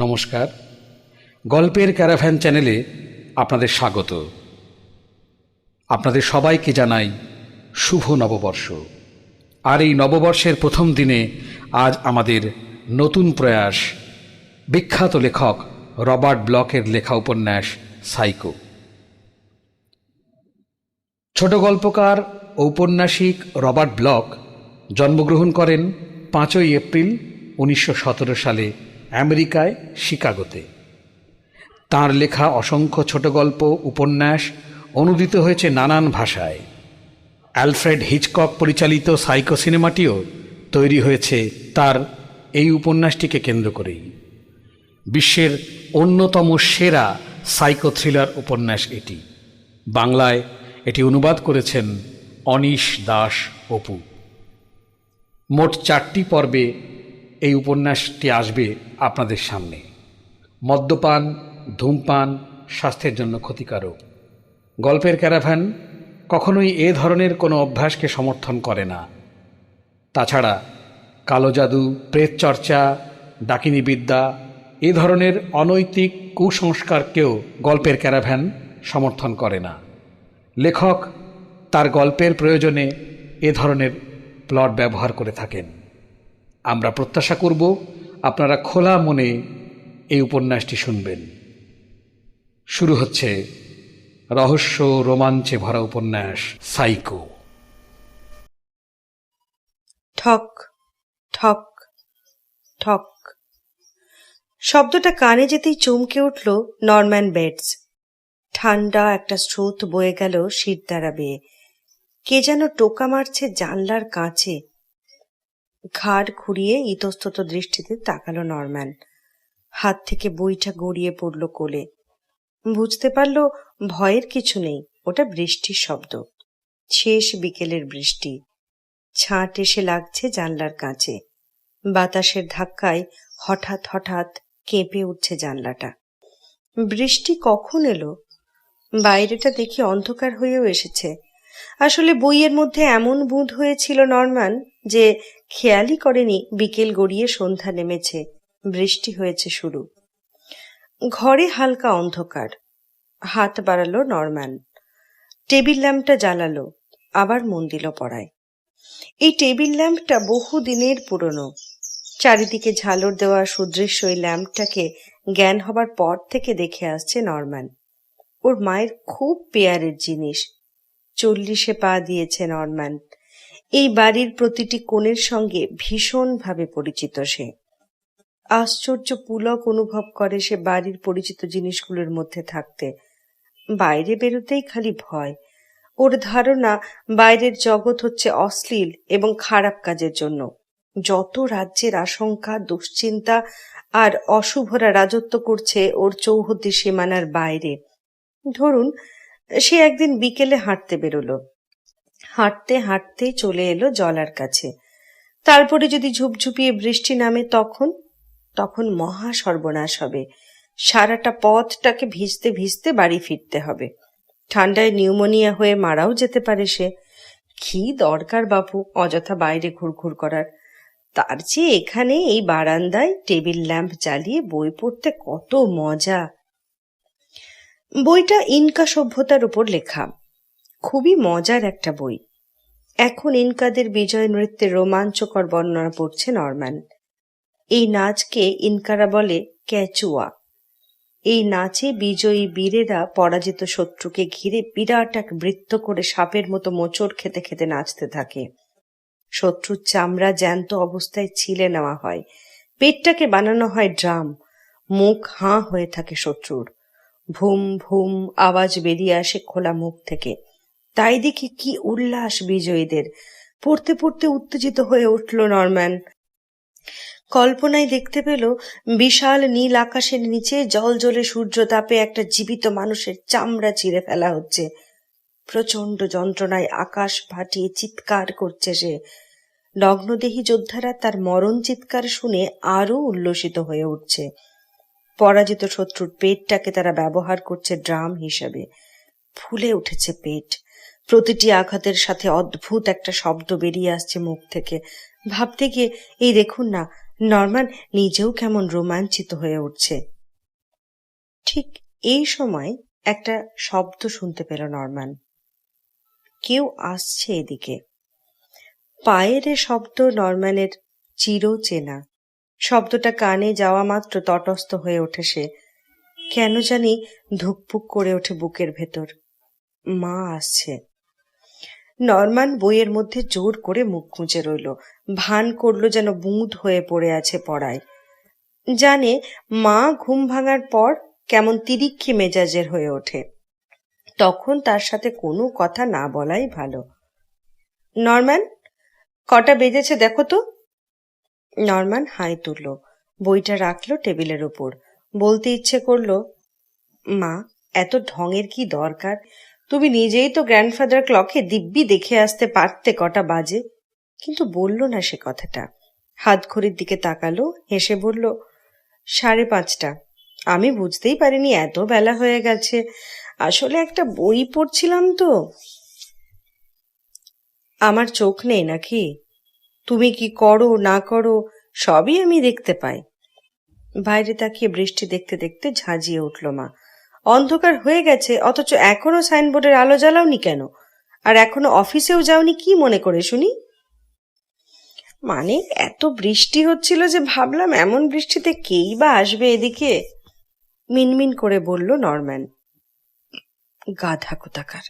নমস্কার, গল্পের ক্যারাভ্যান চ্যানেলে আপনাদের স্বাগত। আপনাদের সবাইকে জানাই শুভ নববর্ষ। আর এই নববর্ষের প্রথম দিনে আজ আমাদের নতুন প্রয়াস বিখ্যাত লেখক রবার্ট ব্লকের লেখা উপন্যাস সাইকো। ছোট গল্পকার ঔপন্যাসিক রবার্ট ব্লক জন্মগ্রহণ করেন 5 এপ্রিল 1917 সালে আমেরিকায় শিকাগোতে। তাঁর লেখা অসংখ্য ছোট গল্প উপন্যাস অনুদিত হয়েছে নানান ভাষায়। অ্যালফ্রেড হিচকক পরিচালিত সাইকো সিনেমাটিও তৈরি হয়েছে তার এই উপন্যাসটিকে কেন্দ্র করেই। বিশ্বের অন্যতম সেরা সাইকো থ্রিলার উপন্যাস এটি। বাংলায় এটি অনুবাদ করেছেন অনিশ দাস অপু। মোট 4টি পর্বে এই উপন্যাসটি আসবে আপনাদের সামনে। মদ্যপান, ধূমপান স্বাস্থ্যের জন্য ক্ষতিকারক। গল্পের ক্যারাভ্যান কখনোই এ ধরনের কোনো অভ্যাসকে সমর্থন করে না। তাছাড়া কালো জাদু, প্রেত চর্চা, ডাকিনী বিদ্যা এ ধরনের অনৈতিক কুসংস্কারকেও গল্পের ক্যারাভ্যান সমর্থন করে না। লেখক তার গল্পের প্রয়োজনে এ ধরনের প্লট ব্যবহার করে থাকেন। আমরা প্রত্যাশা করব আপনারা খোলা মনে এই উপন্যাসটি শুনবেন। শুরু হচ্ছে রহস্য রোমাঞ্চে ভরা উপন্যাস সাইকো। ঠক ঠক ঠক শব্দটা কানে যেতেই চমকে উঠল নরম্যান বেটস। ঠান্ডা একটা স্রোত বয়ে গেল শিরদাঁড়া বেয়ে। কে যেন টোকা মারছে জানলার কাছে। ঘাড় ঘুরিয়ে ইতস্তত দৃষ্টিতে তাকালো নরম্যান। হাত থেকে বইটা গড়িয়ে পড়ল কোলে। বুঝতে পারল ভয়ের কিছু নেই, ওটা বৃষ্টির শব্দ। শেষ বিকেলের বৃষ্টি। ছাঁট এসে লাগছে জানলার কাছে। বাতাসের ধাক্কায় হঠাৎ হঠাৎ কেঁপে উঠছে জানলাটা। বৃষ্টি কখন এলো? বাইরেটা দেখে অন্ধকার হয়েও এসেছে। আসলে বইয়ের মধ্যে এমন বুঁদ হয়েছিল নরম্যান যে খেয়ালই করেনি বিকেল গড়িয়ে সন্ধ্যা নেমেছে, বৃষ্টি হয়েছে শুরু। ঘরে হালকা অন্ধকার। হাত বাড়ালো নরম্যান। টেবিল ল্যাম্পটা জ্বালালো, আবার মন দিল পড়ায়। এই টেবিল ল্যাম্পটা বহু দিনের পুরনো। চারিদিকে ঝালর দেওয়া সুদৃশ্য এই ল্যাম্পটাকে জ্ঞান হবার পর থেকে দেখে আসছে নরম্যান। ওর মায়ের খুব পেয়ারের জিনিস। 40-এ পা দিয়েছে নরম্যান। এই বাড়ির প্রতিটি কোণের সঙ্গে ভীষণভাবে পরিচিত সে। আশ্চর্য পুলক অনুভব করে সে বাড়ির পরিচিত জিনিসগুলোর মধ্যে থাকতে। বাইরে বেরোতেই খালি ভয়। ওর ধারণা বাইরের জগৎ হচ্ছে অশ্লীল এবং খারাপ কাজের জন্য। যত রাজ্যের আশঙ্কা, দুশ্চিন্তা আর অশুভরা রাজত্ব করছে ওর চৌহদ্দি সীমানার বাইরে। ধরুন সে একদিন বিকেলে হাঁটতে বেরোলো। হাঁটতে হাঁটতে চলে এলো জলার কাছে। তারপরে যদি ঝুপঝুপিয়ে বৃষ্টি নামে তখন মহা সর্বনাশ হবে। সারাটা পথটাকে ভিজতে ভিজতে বাড়ি ফিরতে হবে। ঠান্ডায় নিউমোনিয়া হয়ে মারাও যেতে পারে সে। কি দরকার বাপু অযথা বাইরে ঘুরঘুর করার? তার চেয়ে এখানে এই বারান্দায় টেবিল ল্যাম্প জ্বালিয়ে বই পড়তে কত মজা। বইটা ইনকা সভ্যতার উপর লেখা। খুবই মজার একটা বই। এখন ইনকাদের বিজয় নৃত্যের রোমাঞ্চকর বর্ণনা পড়ছে নরম্যান। এই নাচকে ইনকারা বলে ক্যাচুয়া। এই নাচে বিজয়ী বীরেরা পরাজিত শত্রুকে ঘিরে বিরাট এক বৃত্ত করে সাপের মতো মোচড় খেতে খেতে নাচতে থাকে। শত্রুর চামড়া জ্যান্ত অবস্থায় ছিলে নেওয়া হয়। পেটটাকে বানানো হয় ড্রাম। মুখ হাঁ হয়ে থাকে শত্রুর। ভুম ভুম আওয়াজ বেরিয়ে আসে খোলা মুখ থেকে। তাই দেখি কি উল্লাস বিজয়ীদের। পড়তে পড়তে উত্তেজিত হয়ে উঠল নরম্যান। কল্পনায় দেখতে পেল বিশাল নীল আকাশের নিচে জল জ্বলে সূর্য তাপে একটা জীবিত মানুষের চামড়া চিরে ফেলা হচ্ছে। প্রচন্ড যন্ত্রণায় আকাশ ফাটিয়ে চিৎকার করছে সে। নগ্নদেহী যোদ্ধারা তার মরণ চিৎকার শুনে আরো উল্লসিত হয়ে উঠছে। পরাজিত শত্রুর পেটটাকে তারা ব্যবহার করছে ড্রাম হিসেবে। ফুলে উঠেছে পেট। প্রতিটি আঘাতের সাথে অদ্ভুত একটা শব্দ বেরিয়ে আসছে মুখ থেকে। ভাবতে গিয়ে এই দেখুন না, নরম্যান নিজেও কেমন রোমাঞ্চিত হয়ে উঠছে। ঠিক এই সময় একটা শব্দ শুনতে পেল নরম্যান। কেউ আসছে এদিকে। পায়ের এ শব্দ নরম্যানের চিরচেনা। শব্দটা কানে যাওয়া মাত্র তটস্থ হয়ে ওঠে সে। কেন জানি ধুকপুক করে ওঠে বুকের ভেতর। মা আসছে। নরম্যান বইয়ের মধ্যে জোর করে মুখ গুঁজে রইল, ভান করলো যেন বুঁদ হয়ে পড়ে আছে পড়ায়। জানে মা ঘুম ভাঙার পর কেমন তিরিক্ষি মেজাজের হয়ে ওঠে, তখন তার সাথে কোনো কথা না বলাই ভালো। নরম্যান, কটা বেজেছে দেখো তো। নরম্যান হাই তুলল, বইটা রাখলো টেবিলের উপর। বলতে ইচ্ছে করলো, মা, এত ঢঙের কি দরকার? তুমি নিজেই তো গ্র্যান্ডফাদার ক্লকে দিব্যি দেখে আসতে পারতে কটা বাজে। কিন্তু বলল না সে কথাটা। হাত ঘড়ির দিকে তাকালো, হেসে বলল, 5:30। আমি বুঝতেই পারিনি এত বেলা হয়ে গেছে। আসলে একটা বই পড়ছিলাম তো। আমার চোখ নেই নাকি? তুমি কি করো না করো সবই আমি দেখতে পাই। বাইরে তাকিয়ে বৃষ্টি দেখতে দেখতে ঝাঁঝিয়ে উঠল মা। অন্ধকার হয়ে গেছে, অথচ এখনো সাইনবোর্ডের আলো জ্বালাওনি কেন? আর এখনো অফিসেও যাওনি কি মনে করে শুনি? মানে এত বৃষ্টি হচ্ছিল যে ভাবলাম এমন বৃষ্টিতে কেই বা আসবে এদিকে, মিনমিন করে বলল নরম্যান। গাধা কোথাকার।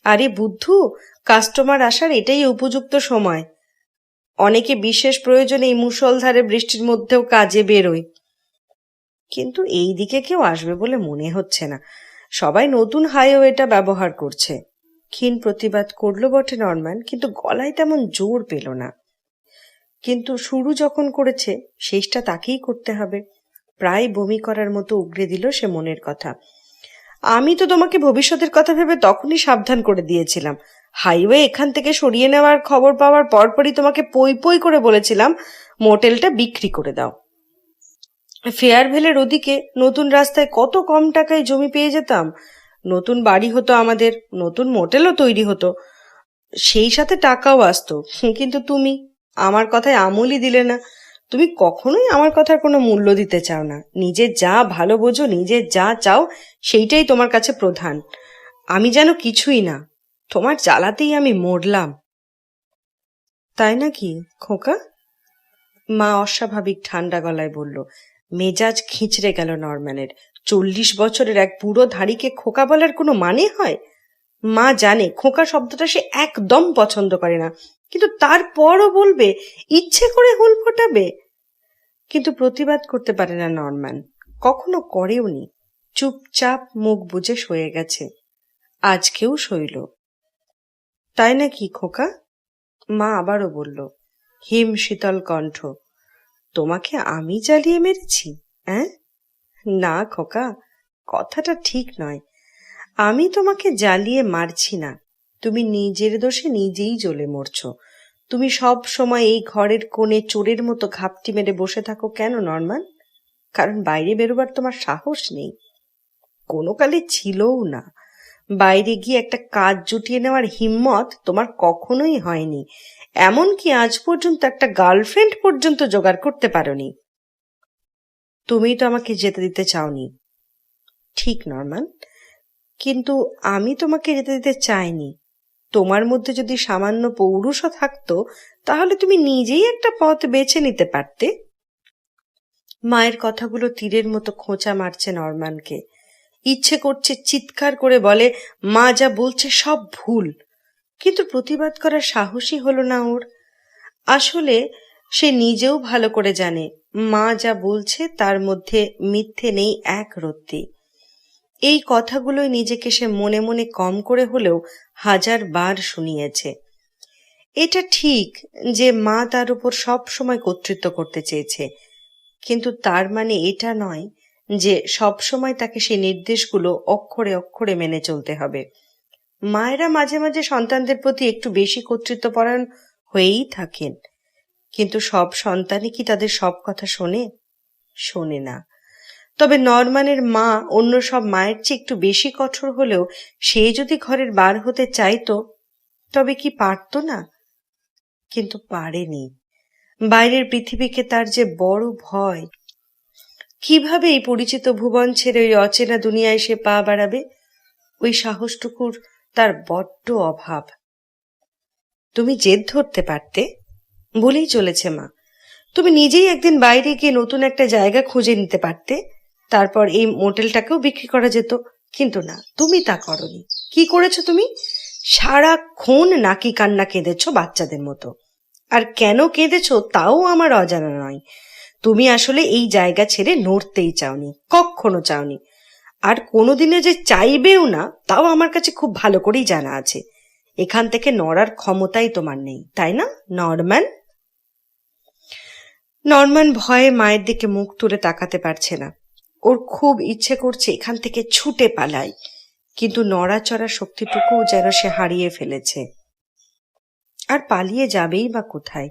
আরে বুদ্ধু, কাস্টমার আসার এটাই উপযুক্ত সময়। অনেকে বিশেষ প্রয়োজনে এই মুষলধারে বৃষ্টির মধ্যেও কাজে বেরোয়, কিন্তু এই দিকে কেউ আসবে বলে মনে হচ্ছে না। সবাই নতুন হাইওয়েটা ব্যবহার করছে। ক্ষীণ প্রতিবাদ করলো বটে নরম্যান, কিন্তু গলায় তেমন জোর পেল না। কিন্তু শুরু যখন করেছে শেষটা তাকেই করতে হবে। প্রায় বমি করার মতো উগরে দিল সে মনের কথা। আমি তো তোমাকে ভবিষ্যতের কথা ভেবে তখনই সাবধান করে দিয়েছিলাম। হাইওয়ে এখান থেকে সরিয়ে নেওয়ার খবর পাওয়ার পরপরই তোমাকে পই পই করে বলেছিলাম মোটেলটা বিক্রি করে দাও। ফেয়ারভেলের ওদিকে নতুন রাস্তায় কত কম টাকায় জমি পেয়ে যেতাম। নতুন বাড়ি হতো আমাদের, নতুন মোটেলও তৈরি হতো, সেই সাথে টাকাও আসতো। কিন্তু তুমি আমার কথায় আমলই দিলে না। তুমি কখনোই আমার কথার কোনো মূল্য দিতে চাও না। নিজের যা ভালো বোঝো, নিজের যা চাও সেইটাই তোমার কাছে প্রধান। আমি যেন কিছুই না। তোমার জ্বালাতেই আমি মরলাম। তাই নাকি খোকা? মা অস্বাভাবিক ঠান্ডা গলায় বলল। মেজাজ খিঁচড়ে গেল নরম্যানের। 40 বছরের এক বুড়ো ধাড়িকে খোকা বলার কোনো মানে হয়? মা জানে খোকা শব্দটা সে একদম পছন্দ করে না, কিন্তু তারপরও বলবে, ইচ্ছে করে হুল ফোটাবে। কিন্তু প্রতিবাদ করতে পারে না নরম্যান, কখনো করেওনি। চুপচাপ মুখ বুজে শুয়ে গেছে। আজকেও সইল। তাই নাকি খোকা? মা আবারও বলল, হিম শীতল কণ্ঠ। তোমাকে আমি জ্বালিয়ে মেরেছি? হ্যাঁ? না খোকা, কথাটা ঠিক নয়। আমি তোমাকে জ্বালিয়ে মারছি না। তুমি নিজের দোষে নিজেই জ্বলে মরছ। তুমি সব সময় এই ঘরের কোণে চোরের মতো ঘাপটি মেরে বসে থাকো কেন নরম্যান? কারণ বাইরে বেরোবার তোমার সাহস নেই, কোনো কালে ছিলও না। বাইরে গিয়ে একটা কাজ জুটিয়ে নেওয়ার হিম্মত তোমার কখনোই হয়নি। এমনকি আজ পর্যন্ত একটা গার্লফ্রেন্ড পর্যন্ত জোগাড় করতে পারোনি। তুমিই তো আমাকে যেতে দিতে চাওনি। ঠিক নরম্যান, কিন্তু আমি তোমাকে যেতে দিতে চাইনি। তোমার মধ্যে যদি সামান্য পৌরুষও থাকতো তাহলে তুমি নিজেই একটা পথ বেছে নিতে পারতে। মায়ের কথাগুলো তীরের মতো খোঁচা মারছে নরম্যানকে। ইচ্ছে করছে চিৎকার করে বলে, মা যা বলছে সব ভুল, কিন্তু প্রতিবাদ করার সাহসই হলো না ওর। আসলে সে নিজেও ভালো করে জানে মা যা বলছে তার মধ্যে মিথ্যে নেই এক রত্তি। এই কথাগুলোই নিজেকে সে মনে মনে কম করে হলেও 1000 বার শুনিয়েছে। এটা ঠিক যে মা তার উপর সব সময় কর্তৃত্ব করতে চেয়েছে, কিন্তু তার মানে এটা নয় যে সব সময় তাকে সেই নির্দেশগুলো অক্ষরে অক্ষরে মেনে চলতে হবে। মায়েরা মাঝে মাঝে সন্তানদের প্রতি একটু বেশি কর্তৃত্বপরায়ণ হয়েই থাকেন, কিন্তু সব সন্তানই কি তাদের সব কথা শোনে? শোনে না। তবে নরম্যানের মা অন্য সব মায়ের চেয়ে একটু বেশি কঠোর হলেও সে যদি ঘরের বার হতে চাইতো তবে কি পারতো না? কিন্তু পারেনি। বাইরের পৃথিবীকে তার যে বড় ভয়। কিভাবে এই পরিচিত ভুবন ছেড়ে ওই অচেনা দুনিয়ায় সে পা বাড়াবে? ওই সাহসটুকুর তার বড্ড অভাব। তুমি জেদ ধরতে পারতে, বলেই চলেছে মা। তুমি নিজেই একদিন বাইরে গিয়ে নতুন একটা জায়গা খুঁজে নিতে পারতে, তারপর এই মোটেলটাকেও বিক্রি করা যেত। কিন্তু না, তুমি তা করনি। কি করেছো তুমি? সারাক্ষণ নাকি কান্না কেঁদেছো বাচ্চাদের মতো। আর কেন কেঁদেছো তাও আমার অজানা নয়। তুমি আসলে এই জায়গা ছেড়ে নড়তেই চাওনি, কখনো চাওনি। আর কোনোদিনে যে চাইবেও না তাও আমার কাছে খুব ভালো করেই জানা আছে। এখান থেকে নড়ার ক্ষমতাই তোমার নেই, তাই না নরম্যান? নরম্যান ভয়ে মায়ের দিকে মুখ তুলে তাকাতে পারছে না। ওর খুব ইচ্ছে করছে এখান থেকে ছুটে পালাই, কিন্তু নড়াচড়া শক্তিটুকুও যেন সে হারিয়ে ফেলেছে। আর পালিয়ে যাবেই বা কোথায়?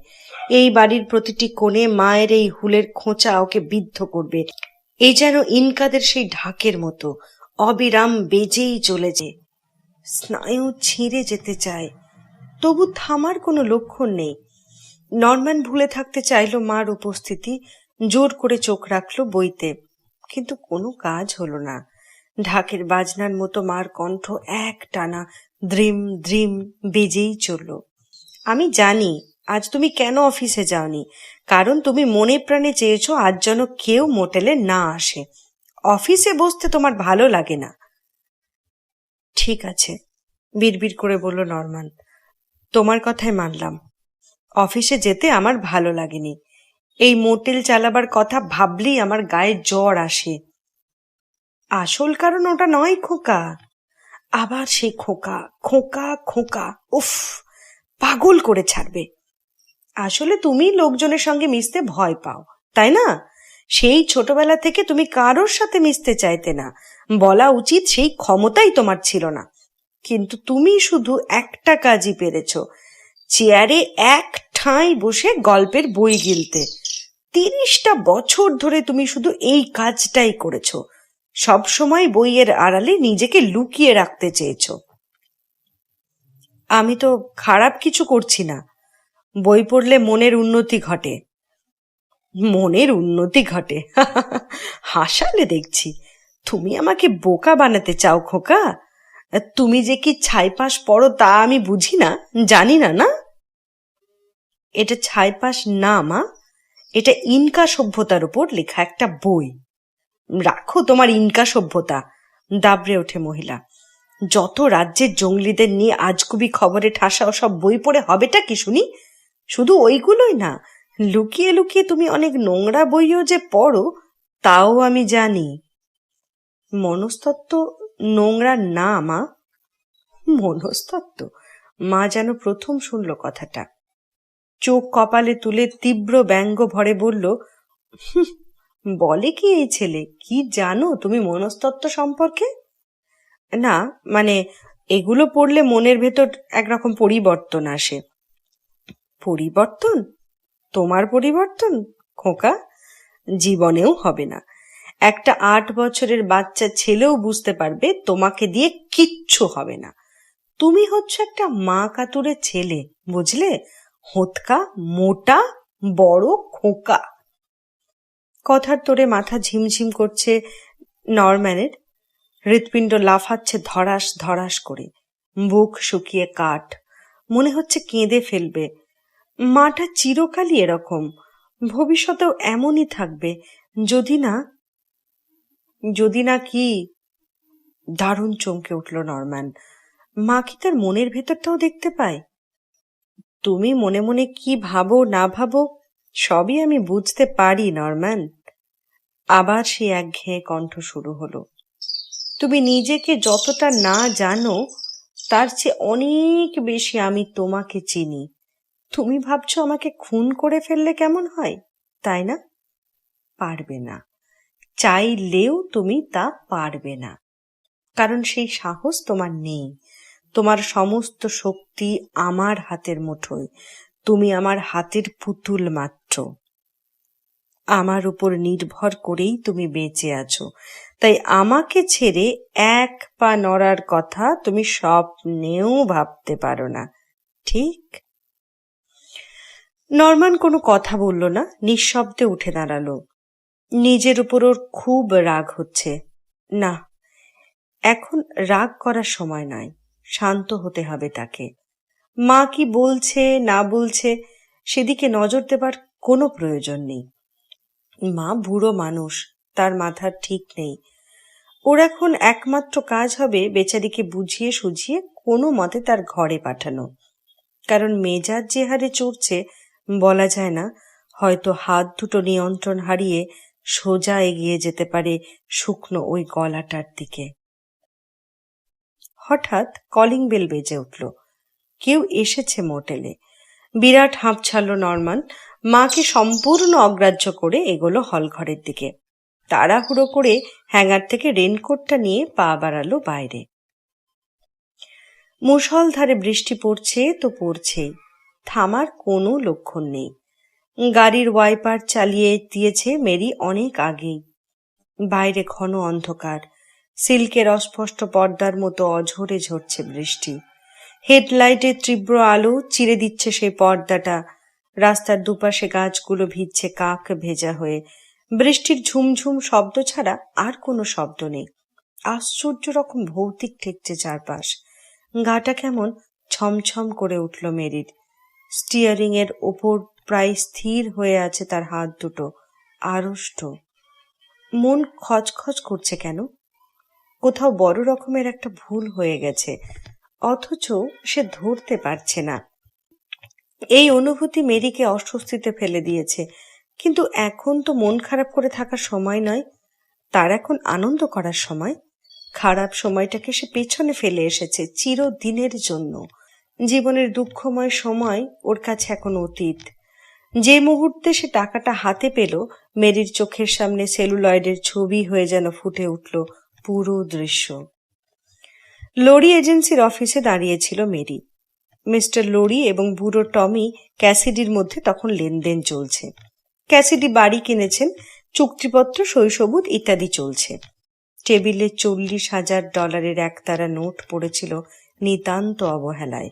এই বাড়ির প্রতিটি কোণে মায়ের এই হুলের খোঁচা ওকে বিদ্ধ করবে। এই যেন ইনকাদের সেই ঢাকের মতো অবিরাম বেজেই চলেছে। স্নায়ু ছিঁড়ে যেতে চায়, তবু থামার কোনো লক্ষণ নেই। নরম্যান ভুলে থাকতে চাইল মার উপস্থিতি, জোর করে চোখ রাখলো বইতে, কিন্তু কোনো কাজ হলো না। ঢাকের বাজনার মতো মার কণ্ঠ এক টানা দ্রিম দ্রিম বেজেই চলল। আমি জানি আজ তুমি কেন অফিসে যাওনি, কারণ তুমি মনে প্রাণে চেয়েছো আজ যেন কেউ মোটেলে না আসে। অফিসে বসতে তোমার ভালো লাগে না। ঠিক আছে, বিড়বিড় করে বলল নরম্যান, তোমার কথাই মানলাম। অফিসে যেতে আমার ভালো লাগেনি। এই মোটেল চালাবার কথা ভাবলেই আমার গায়ে জ্বর আসে। আসল কারণ ওটা নয় খোকা। আবার সেই খোকা খোকা খোকা, উফ, পাগল করে ছাড়বে। আসলে তুমি লোকজনের সঙ্গে মিশতে ভয় পাও, তাই না? সেই ছোটবেলা থেকে তুমি কারোর সাথে মিশতে চাইতে না। বলা উচিত সেই ক্ষমতাই তোমার ছিল না। কিন্তু তুমি শুধু একটা কাজই পেরেছ, চেয়ারে এক ঠাঁই বসে গল্পের বই গিলতে। 30টা বছর ধরে তুমি শুধু এই কাজটাই করেছ। সবসময় বইয়ের আড়ালে নিজেকে লুকিয়ে রাখতে চেয়েছ। আমি তো খারাপ কিছু করছি না। বই পড়লে মনের উন্নতি ঘটে। মনের উন্নতি ঘটে? হাসালে দেখছি। তুমি আমাকে বোকা বানাতে চাও খোকা। তুমি যে কি ছাইপাশ পড়ো তা আমি বুঝি না, জানি না। না, এটা ছাইপাশ না মা, এটা ইনকা সভ্যতার উপর লেখা একটা বই। রাখো তোমার ইনকা সভ্যতা, দাবড়ে ওঠে মহিলা। যত রাজ্যের জঙ্গলিদের নিয়ে আজগুবি খবরে ঠাসা সব বই পড়ে হবেটা কি শুনি? শুধু ওইগুলোই না, লুকিয়ে লুকিয়ে তুমি অনেক নোংরা বইও যে পড়ো তাও আমি জানি। মনস্তত্ত্ব নোংরা না মা। মনস্তত্ত্ব? মা যেন প্রথম শুনল কথাটা। চোখ কপালে তুলে তীব্র ব্যঙ্গ ভরে বলল, বলে কি এই ছেলে? কি জানো তুমি মনস্তত্ত্ব সম্পর্কে? না, মানে এগুলো পড়লে মনের ভেতর একরকম পরিবর্তন আসে। পরিবর্তন? তোমার পরিবর্তন খোকা? জীবনেও হবে না। একটা 8 বছরের বাচ্চা ছেলেও বুঝতে পারবে তোমাকে দিয়ে কিচ্ছু হবে না। তুমি হচ্ছ একটা মা কাতুরে ছেলে, বুঝলে? হোতকা, মোটা, বড় খোকা। কথার তোরে মাথা ঝিমঝিম করছে নরম্যানের। হৃৎপিণ্ড লাফাচ্ছে ধরাস ধরাস করে, বুক শুকিয়ে কাঠ। মনে হচ্ছে কেঁদে ফেলবে। মাটা চিরকালই এরকম, ভবিষ্যতেও এমনই থাকবে, যদি না কি? দারুণ চমকে উঠল নরম্যান। মা কি তার মনের ভেতরটাও দেখতে পায়? তুমি মনে মনে কি ভাবো না ভাবো সবই আমি বুঝতে পারি নরম্যান। আবার সে একঘেয়ে কণ্ঠ শুরু হলো। তুমি নিজেকে যতটা না জানো তার চেয়ে অনেক বেশি আমি তোমাকে চিনি। তুমি ভাবছো আমাকে খুন করে ফেললে কেমন হয়, তাই না? পারবে না, চাইলেও তুমি তা পারবে না, কারণ সেই সাহস তোমার নেই। তোমার সমস্ত শক্তি আমার হাতের মুঠোয়। তুমি আমার হাতের পুতুল মাত্র। আমার উপর নির্ভর করেই তুমি বেঁচে আছো, তাই আমাকে ছেড়ে এক পা নড়ার কথা তুমি স্বপ্নেও ভাবতে পারো না, ঠিক? নরমান কোনো কথা বলল না, নিঃশব্দে উঠে দাঁড়ালো। নিজের উপর ওর খুব রাগ হচ্ছে। না, এখন রাগ করার সময় নয়, শান্ত হতে হবে তাকে। মা কি বলছে না বলছে সেদিকে নজর দেবার কোনো প্রয়োজন নেই। মা বুড়ো মানুষ, তার মাথার ঠিক নেই। ওর এখন একমাত্র কাজ হবে বেচারিকে বুঝিয়ে সুঝিয়ে কোনো মতে তার ঘরে পাঠানো। কারণ মেজাজ যে হারে চড়ছে বলা যায় না, হয়তো হাত দুটো নিয়ন্ত্রণ হারিয়ে সোজা এগিয়ে যেতে পারে শুকনো ওই গলাটার দিকে। হঠাৎ কলিং বেল বেজে উঠল। কেউ এসেছে মোটেলে। বিরাট হাঁপ ছাড়ল নরমান। মাকে সম্পূর্ণ অগ্রাহ্য করে এগোলো হলঘরের দিকে। তাড়াহুড়ো করে হ্যাঙ্গার থেকে রেনকোটটা নিয়ে পা বাড়ালো বাইরে। মুষলধারে বৃষ্টি পড়ছে তো পড়ছেই, থামার কোনো লক্ষণ নেই। গাড়ির ওয়াইপার চালিয়ে দিয়েছে মেরি অনেক আগেই। বাইরে ঘন অন্ধকার, সিল্কের অস্পষ্ট পর্দার মতো অঝরে ঝরছে বৃষ্টি। হেডলাইটের তীব্র আলো চিরে দিচ্ছে সেই পর্দাটা। রাস্তার দুপাশে গাছগুলো ভিজছে কাক ভেজা হয়ে। বৃষ্টির ঝুমঝুম শব্দ ছাড়া আর কোনো শব্দ নেই। আশ্চর্য রকম ভৌতিক ঠেকছে চারপাশ। গাটা কেমন ছমছম করে উঠল মেরির। স্টিয়ারিং এর ওপর প্রায় স্থির হয়ে আছে তার হাত দুটো, আড়ষ্ট। মন খচখচ করছে কেন? কোথাও বড় রকমের একটা ভুল হয়ে গেছে, অথচ সে ধরতে পারছে না। এই অনুভূতি মেরিকে অস্বস্তিতে ফেলে দিয়েছে। কিন্তু এখন তো মন খারাপ করে থাকার সময় নয়, তার এখন আনন্দ করার সময়। খারাপ সময়টাকে সে পেছনে ফেলে এসেছে চিরদিনের জন্য। জীবনের দুঃখময় সময় ওর কাছে এখন অতীত। যে মুহূর্তে সে টাকাটা হাতে পেল, মেরির চোখের সামনে সেলুলয়েডের ছবি হয়ে যেন ফুটে উঠল পুরো দৃশ্য। লরি এজেন্সির অফিসে দাঁড়িয়েছিল মেরি। মিস্টার লরি এবং বুড়ো টমি ক্যাসিডির মধ্যে তখন লেনদেন চলছে। ক্যাসিডি বাড়ি কিনেছেন, চুক্তিপত্র সই-সবুত ইত্যাদি চলছে। টেবিলে $40,000 একতারা নোট পড়েছিল নিতান্ত অবহেলায়।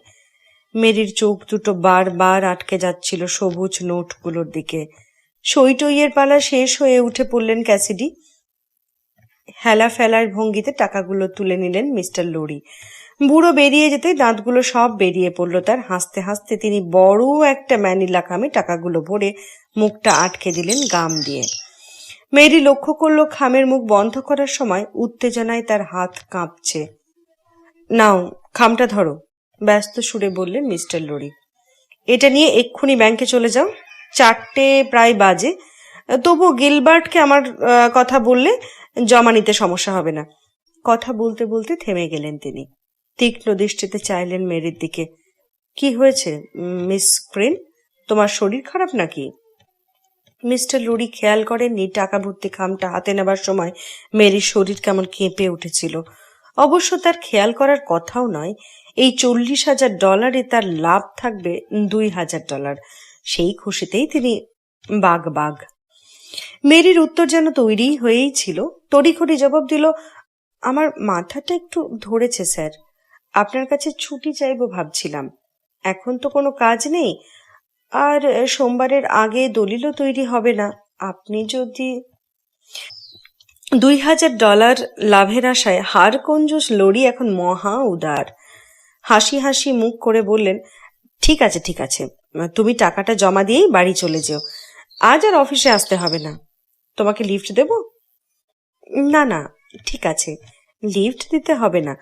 মেরির চোখ দুটো বারবার আটকে যাচ্ছিল সবুজ নোটগুলোর দিকে। সই-টইয়ের পালা শেষ হয়ে উঠে পড়লেন ক্যাসিডি। হেলা ফেলার ভঙ্গিতে টাকাগুলো তুলে নিলেন মিস্টার লরি। বুড়ো বেরিয়ে যেতে দাঁতগুলো সব বেরিয়ে পড়ল তার। হাসতে হাসতে তিনি বড় একটা ম্যানিলা খামে টাকাগুলো ভরে মুখটা আটকে দিলেন গাম দিয়ে। মেরি লক্ষ্য করল খামের মুখ বন্ধ করার সময় উত্তেজনায় তার হাত কাঁপছে। নাও, খামটা ধরো, ব্যস্ত সুরে বললেন মিস্টার লরি। এটা নিয়ে এক্ষুনি ব্যাংকে চলে যাও। 4টে প্রায় বাজে। তবু গিলবার্টকে আমার কথা বললে জমা নিতে সমস্যা হবে না। কথা বলতে বলতে থেমে গেলেন তিনি। তীক্ষ্ণ দৃষ্টিতে চাইলেন মেরির দিকে। কি হয়েছে মিস ক্রেন, তোমার শরীর খারাপ নাকি? মিস্টার লরি খেয়াল করেননি টাকা ভর্তি খামটা হাতে নেবার সময় মেরির শরীর কেমন কেঁপে উঠেছিল। অবশ্য তার খেয়াল করার কথাও নয়। এই $40,000 তার লাভ থাকবে $2,000। সেই খুশিতেই তিনি বাগ। মেরির উত্তর যেন তৈরি হয়েই ছিল। তড়িঘড়ি জবাব দিল, আমার মাথাটা একটু ধরেছে স্যার, আপনার কাছে ছুটি চাইবো ভাবছিলাম। এখন তো কোনো কাজ নেই, আর সোমবারের আগে দলিলও তৈরি হবে না। আপনি যদি $2,000 লাভের আশায় হাড় কঞ্জুস লরি এখন মহা উদার। হাসি হাসি মুখ করে বললেন, ঠিক আছে, তুমি টাকাটা জমা দিয়েই বাড়ি চলে যেও। আজ আর অফিসে আসতে হবে না। তোমাকে লিফট দেব? না, ঠিক আছে, লিফট দিতে হবে না।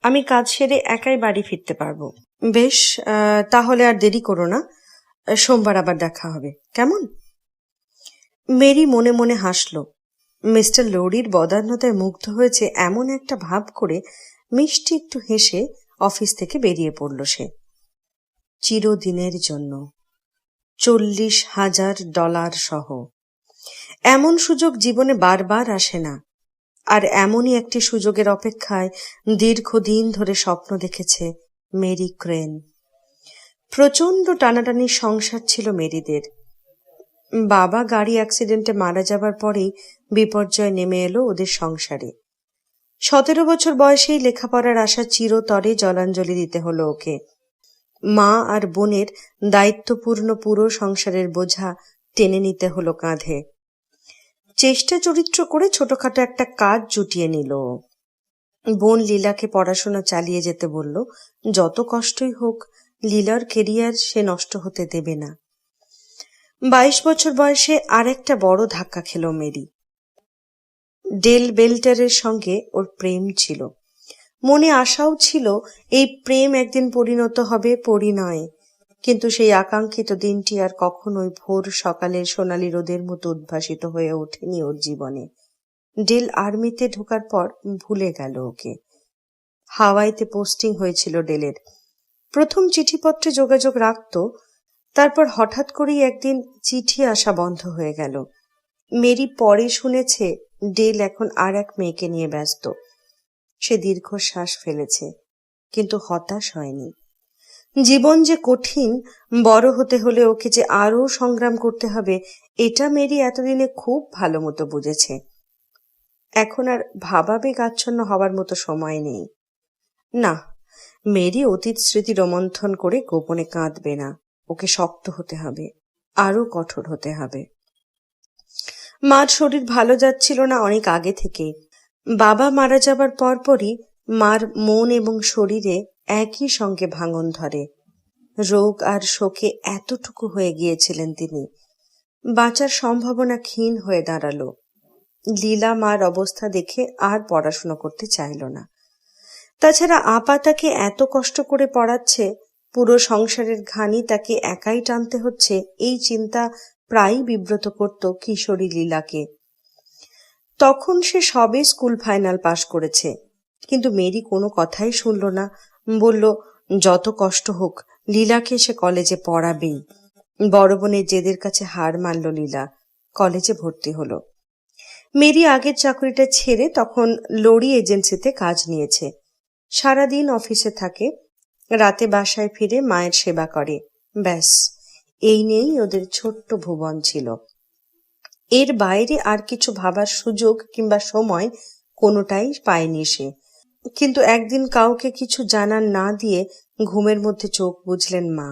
আমি কাজ সেরে একাই বাড়ি ফিরতে পারবো। বেশ, তাহলে আর দেরি করো না। সোমবার আবার দেখা হবে, কেমন? মেরি মনে মনে হাসল। মিস্টার লরির বদান্যতায় মুগ্ধ হয়েছে এমন একটা ভাব করে মিষ্টি একটু হেসে অফিস থেকে বেরিয়ে পড়ল সে। চিরদিনের জন্য $40,000 সহ। এমন সুযোগ জীবনে বারবার আসে না। আর এমনই একটি সুযোগের অপেক্ষায় দীর্ঘদিন ধরে স্বপ্ন দেখেছে মেরি ক্রেন। প্রচণ্ড টানাটানির সংসার ছিল মেরিদের। বাবা গাড়ি অ্যাক্সিডেন্টে মারা যাবার পরেই বিপর্যয় নেমে এলো ওদের সংসারে। 17 বছর বয়সেই লেখাপড়ার আশা চিরতরে জলাঞ্জলি দিতে হলো ওকে। মা আর বোনের দায়িত্বপূর্ণ পুরো সংসারের বোঝা টেনে নিতে হলো কাঁধে। চেষ্টা চরিত্র করে ছোটখাটো একটা কাজ জুটিয়ে নিল। বোন লীলাকে পড়াশোনা চালিয়ে যেতে বলল। যত কষ্টই হোক লীলার কেরিয়ার সে নষ্ট হতে দেবে না। 22 বছর বয়সে আর একটা বড় ধাক্কা খেল মেরি। ডেল বেল্টারের সঙ্গে ওর প্রেম ছিল। মনে আশাও ছিল এই প্রেম একদিন পরিণত হবে পরিণয়ে, কিন্তু সেই আকাঙ্ক্ষিত দিনটি আর কখনোই ভোর সকালের সোনালি রোদের মতো উদ্ভাসিত হয়ে ওঠেনি ওর জীবনে। ডেল আর্মিতে ঢোকার পর ভুলে গেল ওকে। হাওয়াইতে পোস্টিং হয়েছিল ডেলের। প্রথম চিঠিপত্রে যোগাযোগ রাখত, তারপর হঠাৎ করেই একদিন চিঠি আসা বন্ধ হয়ে গেল। মেরি পরে শুনেছে ডেল এখন আর এক মেয়েকে নিয়ে ব্যস্ত। সে দীর্ঘশ্বাস ফেলেছে, কিন্তু হতাশ হয়নি। জীবন যে কঠিন, বড় হতে হলে ওকে যে আরো সংগ্রাম করতে হবে, এটা মেরি এতদিনে খুব ভালো মতো বুঝেছে। এখন আর ভাবাবেগাচ্ছন্ন হওয়ার মতো সময় নেই। না, মেরি অতীত স্মৃতি রোমন্থন করে গোপনে কাঁদবে না। ওকে শক্ত হতে হবে, আরো কঠোর হতে হবে। মার শরীর ভালো যাচ্ছিল না অনেক আগে থেকে। বাবা মারা যাবার পরপরই মার মন এবং শরীরে একই সঙ্গে ভাঙন ধরে। রোগ আর শোকে এতটুকু হয়ে গিয়েছিলেন তিনি। বাঁচার সম্ভাবনা ক্ষীণ হয়ে দাঁড়ালো। লীলা মার অবস্থা দেখে আর পড়াশোনা করতে চাইল না। তাছাড়া আপা তাকে এত কষ্ট করে পড়াচ্ছে, পুরো সংসারের ঘানি তাকে একাই টানতে হচ্ছে, এই চিন্তা প্রায়ই বিব্রত করত কিশোরী লীলাকে। তখন সে সবে স্কুল ফাইনাল পাশ করেছে, কিন্তু মেরি কোনো কথাই শুনল না। বলল যত কষ্ট হোক লীলাকে সে কলেজে পড়াবেই। বড় বোনের জেদের কাছে হার মানল লীলা, কলেজে ভর্তি হলো। মেরি আগের চাকরিটা ছেড়ে তখন লরি এজেন্সিতে কাজ নিয়েছে। সারাদিন অফিসে থাকে, রাতে বাসায় ফিরে মায়ের সেবা করে। ব্যাস, এই নিয়েই ওদের ছোট্ট ভুবন ছিল। এর বাইরে আর কিছু ভাবার সুযোগ কিংবা সময় কোনোটাই পায়নি সে। কিন্তু একদিন কাউকে কিছু জানান না দিয়ে ঘুমের মধ্যে চোখ বুঝলেন মা।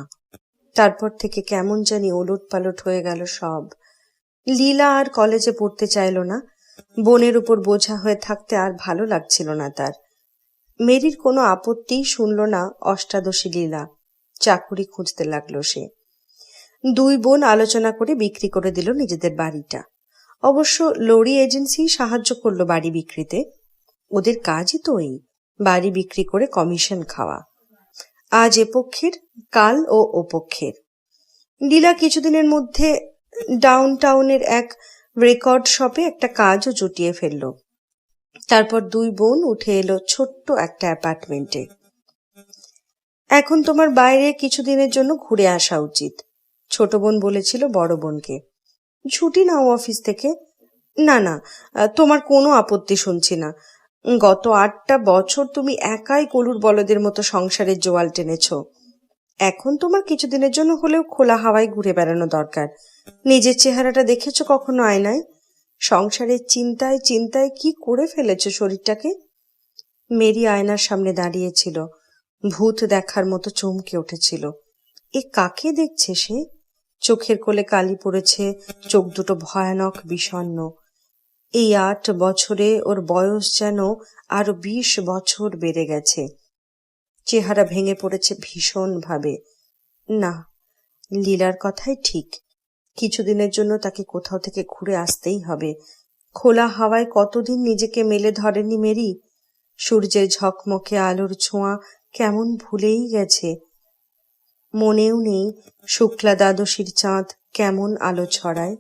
তারপর থেকে কেমন জানি ওলট পালট হয়ে গেল সব। লীলা আর কলেজে পড়তে চাইল না। বোনের উপর বোঝা হয়ে থাকতে আর ভালো লাগছিল না তার। মেরির কোনো আপত্তিই শুনল না অষ্টাদশী লীলা। চাকুরি খুঁজতে লাগলো সে। দুই বোন আলোচনা করে বিক্রি করে দিল নিজেদের বাড়িটা। অবশ্য লরি এজেন্সি সাহায্য করলো বাড়ি বিক্রিতে। ওদের কাজই তো এই, বাড়ি বিক্রি করে কমিশন খাওয়া। আজ এ পক্ষের, কাল ও ওপক্ষের। লীলা কিছুদিনের মধ্যে ডাউন টাউনের এক রেকর্ড শপে একটা কাজও জুটিয়ে ফেলল। তারপর দুই বোন উঠে এলো ছোট্ট একটা অ্যাপার্টমেন্টে। এখন তোমার বাইরে কিছুদিনের জন্য ঘুরে আসা উচিত, ছোট বোন বলেছিল বড় বোনকে। ছুটি নাও অফিস থেকে। না না, তোমার কোনো আপত্তি শুনছি না। গত 8টা বছর তুমি একাই গরুর বলদের মতো সংসারের জোয়াল টেনেছ। এখন তোমার কিছুদিনের জন্য হলেও খোলা হাওয়ায় ঘুরে বেড়ানো দরকার। নিজের চেহারাটা দেখেছো কখনো আয়নায়? সংসারের চিন্তায় চিন্তায় কি করে ফেলেছ শরীরটাকে? মেরি আয়নার সামনে দাঁড়িয়েছিল, ভূত দেখার মতো চমকে উঠেছিল। এ কাকে দেখছে সে? চোখের কোলে কালি পড়েছে, চোখ দুটো ভয়ানক বিষণ্ণ। এই 8 বছরে ওর বয়স যেন আরো 20 বছর বেড়ে গেছে। চেহারা ভেঙে পড়েছে ভীষণ ভাবে। না, লীলার কথাই ঠিক, কিছুদিনের জন্য তাকে কোথাও থেকে ঘুরে আসতেই হবে। খোলা হাওয়ায় কতদিন নিজেকে মেলে ধরেনি মেরি। সূর্যের ঝকমকে আলোর ছোঁয়া কেমন ভুলেই গেছে। মনেও নেই শুক্লা দ্বাদশীর চাঁদ কেমন আলো ছড়ায়।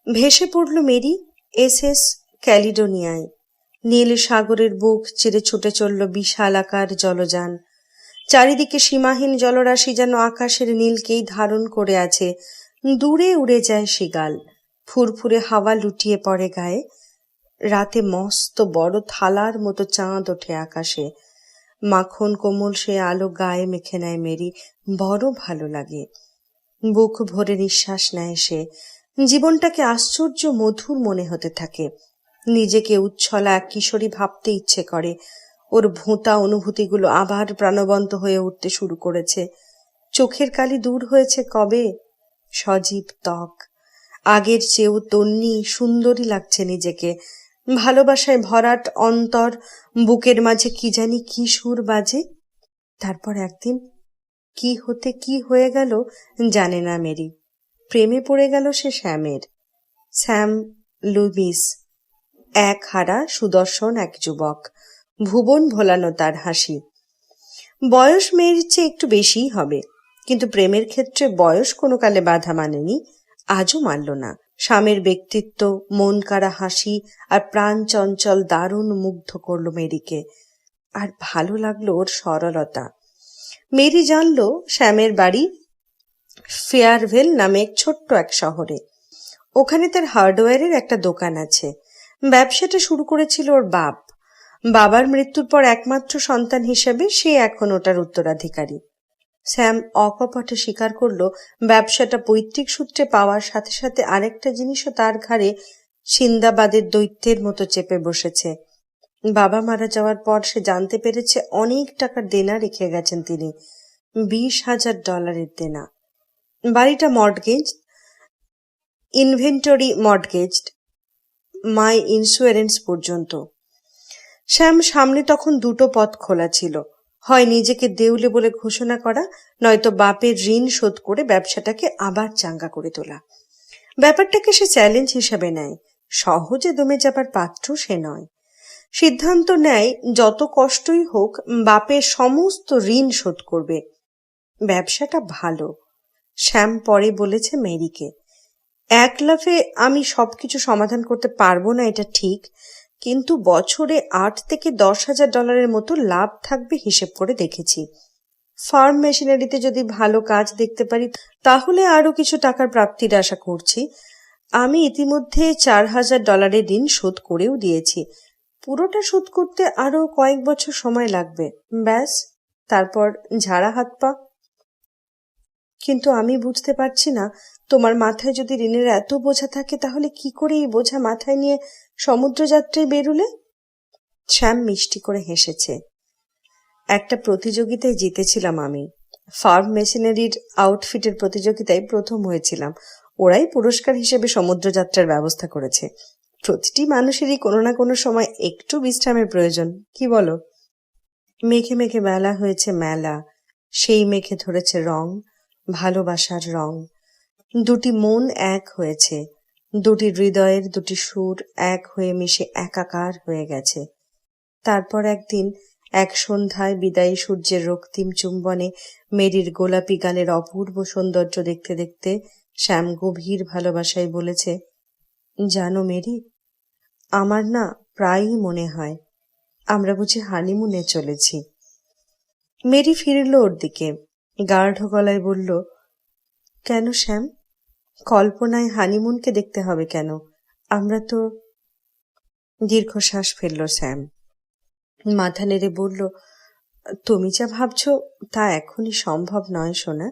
ভেসে পড়ল মেরি SS ক্যালিডোনিয়ায়। নীল সাগরের বুক চিরে ছুটে চলল বিশাল আকার জলযান। চারিদিকে সীমাহীন জলরাশি যেন আকাশের নীলকেই ধারণ করে আছে। দূরে উড়ে যায় শীগাল, ফুরফুরে হাওয়া লুটিয়ে পড়ে গায়ে। রাতে মস্ত বড় থালার মতো চাঁদ ওঠে আকাশে। মাখন কোমল সে আলো গায়ে মেখে নেয় মেরি, বড় ভালো লাগে। বুক ভরে নিঃশ্বাস নেয় সে। জীবনটাকে আশ্চর্য মধুর মনে হতে থাকে। নিজেকে উচ্ছলা এক কিশোরী ভাবতে ইচ্ছে করে। ওর ভোঁতা অনুভূতিগুলো আবার প্রাণবন্ত হয়ে উঠতে শুরু করেছে। চোখের কালি দূর হয়েছে কবে। সজীব ত্বক, আগের চেয়েও তন্নি সুন্দরী লাগছে নিজেকে। ভালোবাসায় ভরাট অন্তর, বুকের মাঝে কি জানি কি সুর বাজে। তারপর একদিন কি হতে কি হয়ে গেল জানে না মেরি। প্রেমে পড়ে গেল সে শ্যামের। স্যাম লুইস, এক হারা সুদর্শন এক যুবক, ভুবন ভোলানো তার হাসি। বয়স মেয়ের চেয়ে একটু বেশিই হবে, কিন্তু প্রেমের ক্ষেত্রে বয়স কোনো কালে বাধা মানেনি, আজও মানল না। স্বামীর ব্যক্তিত্ব, মন কাড়া হাসি আর প্রাণ চঞ্চল দারুণ মুগ্ধ করল মেরিকে। আর ভালো লাগলো ওর সরলতা। মেরি জানল শ্যামের বাড়ি ফেয়ারভেল নামে ছোট্ট এক শহরে। ওখানে তার হার্ডওয়্যারের একটা দোকান আছে। ব্যবসাটা শুরু করেছিল ওর বাপ। বাবার মৃত্যুর পর একমাত্র সন্তান হিসেবে সে এখন ওটার উত্তরাধিকারী। স্যাম অকপটে স্বীকার করল, ব্যবসাটা পৈতৃক সূত্রে পাওয়ার সাথে সাথে আরেকটা জিনিসও তার ঘাড়ে সিন্দাবাদের দৈত্যের মতো চেপে বসেছে। বাবা মারা যাওয়ার পর সে জানতে পেরেছে অনেক টাকার দেনা রেখে গেছেন তিনি, $20,000 দেনা। বাড়িটা মর্টগেজ, ইনভেন্টরি মর্টগেজড, মাই ইন্স্যুরেন্স পর্যন্ত। শ্যাম সামনে তখন দুটো পথ খোলা ছিল, হয় নিজেকে দেউলে বলে ঘোষণা করা, নয়তো বাপের ঋণ শোধ করে ব্যবসাটাকে আবার চাঙ্গা করে তোলা। ব্যাপারটাকে সে চ্যালেঞ্জ হিসাবে নেয়, সহজে দমে যাবার পাত্র সে নয়। সিদ্ধান্ত নেয় যত কষ্টই হোক বাপের সমস্ত ঋণ শোধ করবে। ব্যবসাটা ভালো। শ্যাম পরে বলেছে মেরিকে, এক লাফে আমি সবকিছু সমাধান করতে পারবো না এটা ঠিক, কিন্তু বছরে $8,000 থেকে 10,000 মতো লাভ থাকবে হিসেব করে দেখেছি। ফার্ম মেশিনারিতে যদি ভালো কাজ দেখতে পারি তাহলে আরো কিছু টাকার প্রাপ্তির আশা করছি। আমি ইতিমধ্যে $4,000 ঋণ শোধ করেও দিয়েছি। পুরোটা শোধ করতে আরো কয়েক বছর সময় লাগবে। ব্যাস, তারপর ঝাড়া হাত পা। কিন্তু আমি বুঝতে পারছি না, তোমার মাথায় যদি ঋণের এত বোঝা থাকে তাহলে কি করে এই বোঝা মাথায় নিয়ে সমুদ্রযাত্রায় বেরুলে? শ্যাম মিষ্টি করে হেসেছে। একটা প্রতিযোগিতায় জিতেছিলাম আমি। ফার্ম মেশিনারির আউটফিটের প্রতিযোগিতায় প্রথম হয়েছিলাম। ওরাই পুরস্কার হিসেবে সমুদ্রযাত্রার ব্যবস্থা করেছে। প্রতিটি মানুষেরই কোনো না কোনো সময় একটু বিশ্রামের প্রয়োজন, কি বলো? মেঘে মেঘে বেলা হয়েছে মেলা, সেই মেঘে ধরেছে রং, ভালোবাসার রং। দুটি মন এক হয়েছে, দুটি হৃদয়ের দুটি সুর এক হয়ে মিশে একাকার হয়ে গেছে। তারপর একদিন এক সন্ধ্যায় বিদায়ী সূর্যের রক্তিম চুম্বনে মেরির গোলাপি গালের অপূর্ব সৌন্দর্য দেখতে দেখতে শ্যাম গভীর ভালোবাসায় বলেছে, জানো মেরি, আমার না প্রায়ই মনে হয় আমরা বুঝি হানিমুনে চলেছি। মেরি ফিরল ওর দিকে, গাঢ় গলায় বলল, কেন শ্যাম? কল্পনায় হানিমুনকে দেখতে হবে কেন? আমরা তো। দীর্ঘশ্বাস ফেলল শ্যাম, মাথা নেড়ে বলল, তুমি যা ভাবছো তা এখনই সম্ভব নয় সোনা।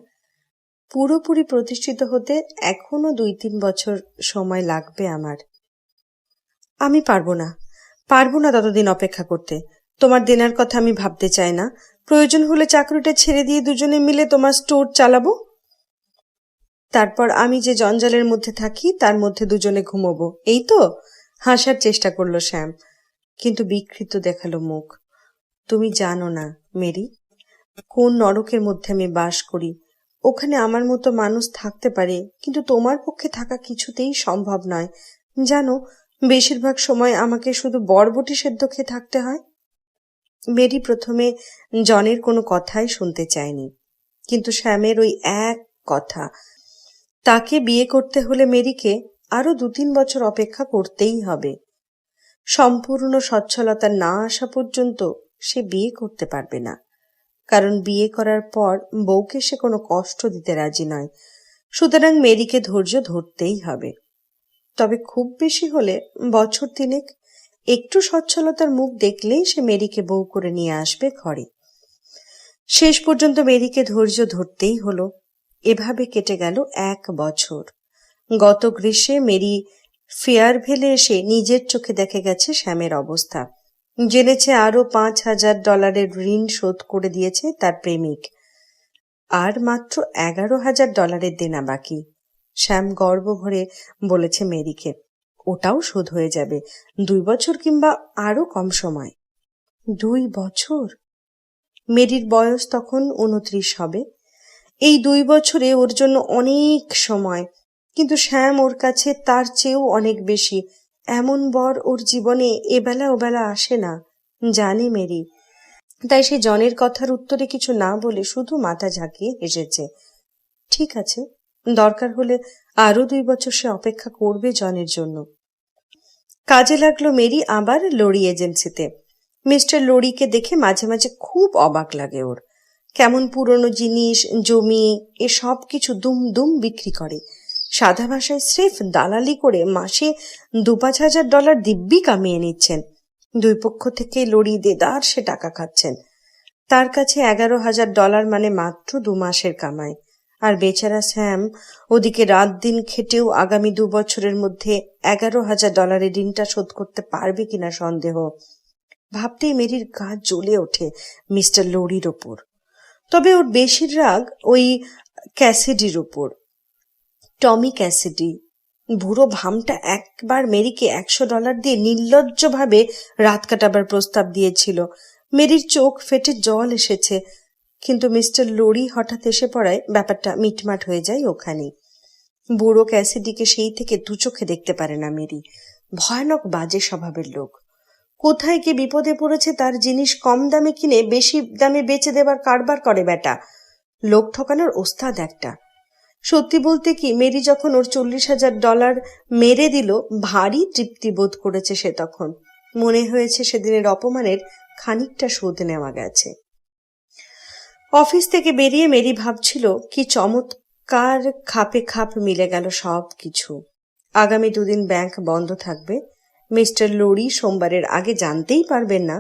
পুরোপুরি প্রতিষ্ঠিত হতে এখনো 2-3 বছর সময় লাগবে আমার। আমি পারবো না ততদিন অপেক্ষা করতে। তোমার দেনার কথা আমি ভাবতে চাই না। প্রয়োজন হলে চাকরিটা ছেড়ে দিয়ে দুজনে মিলে তোমার স্টোর চালাবো। তারপর আমি যে জঞ্জালের মধ্যে থাকি তার মধ্যে দুজনে ঘুমোবো, এই তো? হাসার চেষ্টা করলো শ্যাম, কিন্তু বিকৃত দেখালো মুখ। তুমি জানো না মেরি, কোন নরকের মধ্যে আমি বাস করি। ওখানে আমার মতো মানুষ থাকতে পারে, কিন্তু তোমার পক্ষে থাকা কিছুতেই সম্ভব নয়। জানো, বেশিরভাগ সময় আমাকে শুধু বরবটি সেদ্ধ খেয়ে থাকতে হয়। মেরি প্রথমে জনের কোনো কথাই শুনতে চায়নি, কিন্তু শ্যামের ওই এক কথা, তাকে বিয়ে করতে হলে মেরিকে আরো 2-3 বছর অপেক্ষা করতেই হবে। সম্পূর্ণ সচ্ছলতা না আসা পর্যন্ত সে বিয়ে করতে পারবে না, কারণ বিয়ে করার পর বউকে সে কোনো কষ্ট দিতে রাজি নয়। সুতরাং মেরিকে ধৈর্য ধরতেই হবে। তবে খুব বেশি হলে বছর 3, একটু সচ্ছলতার মুখ দেখলেই সে মেরিকে বউ করে নিয়ে আসবে ঘরে। শেষ পর্যন্ত মেরিকে ধৈর্য ধরতেই হলো। এভাবে কেটে গেল 1 বছর। গত গ্রীষ্মে মেরি ফেয়ারভেলে এসে নিজের চোখে দেখে গেছে শ্যামের অবস্থা। জেনেছে আরো $5,000 ঋণ শোধ করে দিয়েছে তার প্রেমিক। আর মাত্র $11,000 দেনা বাকি। শ্যাম গর্ব ভরে বলেছে মেরিকে, ওটাও শোধ হয়ে যাবে 2 বছর কিংবা আরো কম সময়। 2 বছর? মেরির বয়স তখন 29 হবে। এই 2 বছরে ওর জন্য অনেক সময়, কিন্তু শ্যাম ওর কাছে তার চেয়েও অনেক বেশি। এমন বর ওর জীবনে এবেলা ওবেলা আসে না, জানি মেরি। তাই সে জনের কথার উত্তরে কিছু না বলে শুধু মাথা ঝাঁকিয়ে হেসেছে। ঠিক আছে, দরকার হলে আরো 2 বছর সে অপেক্ষা করবে জনের জন্য। কাজে লাগলো মেরি আবার লরি এজেন্সিতে। মিস্টার লরিকে দেখে মাঝে মাঝে খুব অবাক লাগে ওর। কেমন পুরনো জিনিস, জমি, এসব কিছু দুম দুম বিক্রি করে। সাদা ভাষায় স্রেফ দালালি করে মাসে $2-5,000 দিব্যি কামিয়ে নিচ্ছেন। 2 পক্ষ থেকে লরি দেদার সে টাকা খাচ্ছেন। তার কাছে $11,000 মানে মাত্র 2 মাসের কামাই। আর বেচারা শ্যাম ওদিকে রাত দিন খেটেও আগামী 2 বছরের মধ্যে $11,000 ঋণটা শোধ করতে পারবে কিনা সন্দেহ। ভাবতেই মেরির গা জ্বলে ওঠে মিস্টার লরির ওপর। তবে ওর বেশির রাগ ওই ক্যাসিডির ওপর, টমি ক্যাসিডি। বুড়ো ভামটা একবার মেরিকে $100 দিয়ে নির্লজ্জভাবে রাত কাটাবার প্রস্তাব দিয়েছিল। মেরির চোখ ফেটে জল এসেছে, কিন্তু মিস্টার লরি হঠাৎ এসে পড়ায় ব্যাপারটা মিটমাট হয়ে যায় ওখানেই। বুড়ো ক্যাসিডিকে সেই থেকে দু চোখে দেখতে পারে না মেরি। ভয়ানক বাজে স্বভাবের লোক। কোথায় কে বিপদে পড়েছে তার জিনিস কম দামে কিনে বেশি দামে বেচে দেবার কারবার করে বেটা। লোক ঠকানোর ওস্তাদ একটা। সত্যি বলতে কি, মেরি যখন ওর $40,000 মেরে দিল, ভারী তৃপ্তি বোধ করেছে সে তখন। মনে হয়েছে সেদিনের অপমানের খানিকটা শোধ নেওয়া গেছে। অফিস থেকে বেরিয়ে মেরি ভাবছিল কি চমৎকার খাপে খাপ মিলে গেল সব কিছু। আগামী 2 দিন ব্যাংক বন্ধ থাকবে। মিস্টার লরি সোমবারের আগে জানতেই পারবেন না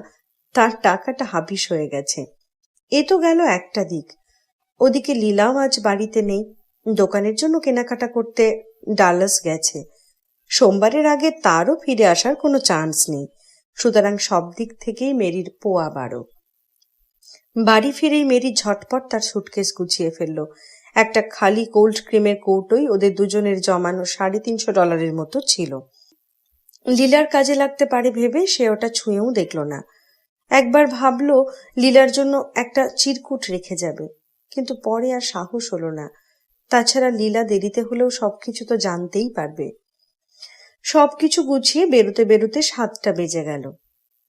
তার টাকাটা হাবিশ হয়ে গেছে। এ তো গেল একটা দিক। ওদিকে লীলাও আজ বাড়িতে নেই, দোকানের জন্য কেনাকাটা করতে ডালাস গেছে। সোমবারের আগে তারও ফিরে আসার কোনো চান্স নেই। সুতরাং সব দিক থেকেই মেরির পোয়া বারো। বাড়ি ফিরেই মেরি ঝটপট তার সুটকেস গুছিয়ে ফেলল। একটা খালি কোল্ড ক্রিমের কৌটোই ওদের দুজনের জমানো $350 মতো ছিল। লীলার কাজে লাগতে পারে ভেবে সে ওটা ছুঁয়েও দেখল না। একবার ভাবলো লীলার জন্য একটা চিরকুট রেখে যাবে, কিন্তু পরে আর সাহস হলো না। তাছাড়া লীলা দেরিতে হলেও সবকিছু তো জানতেই পারবে। সবকিছু গুছিয়ে বেরোতে বেরোতে 7টা বেজে গেল।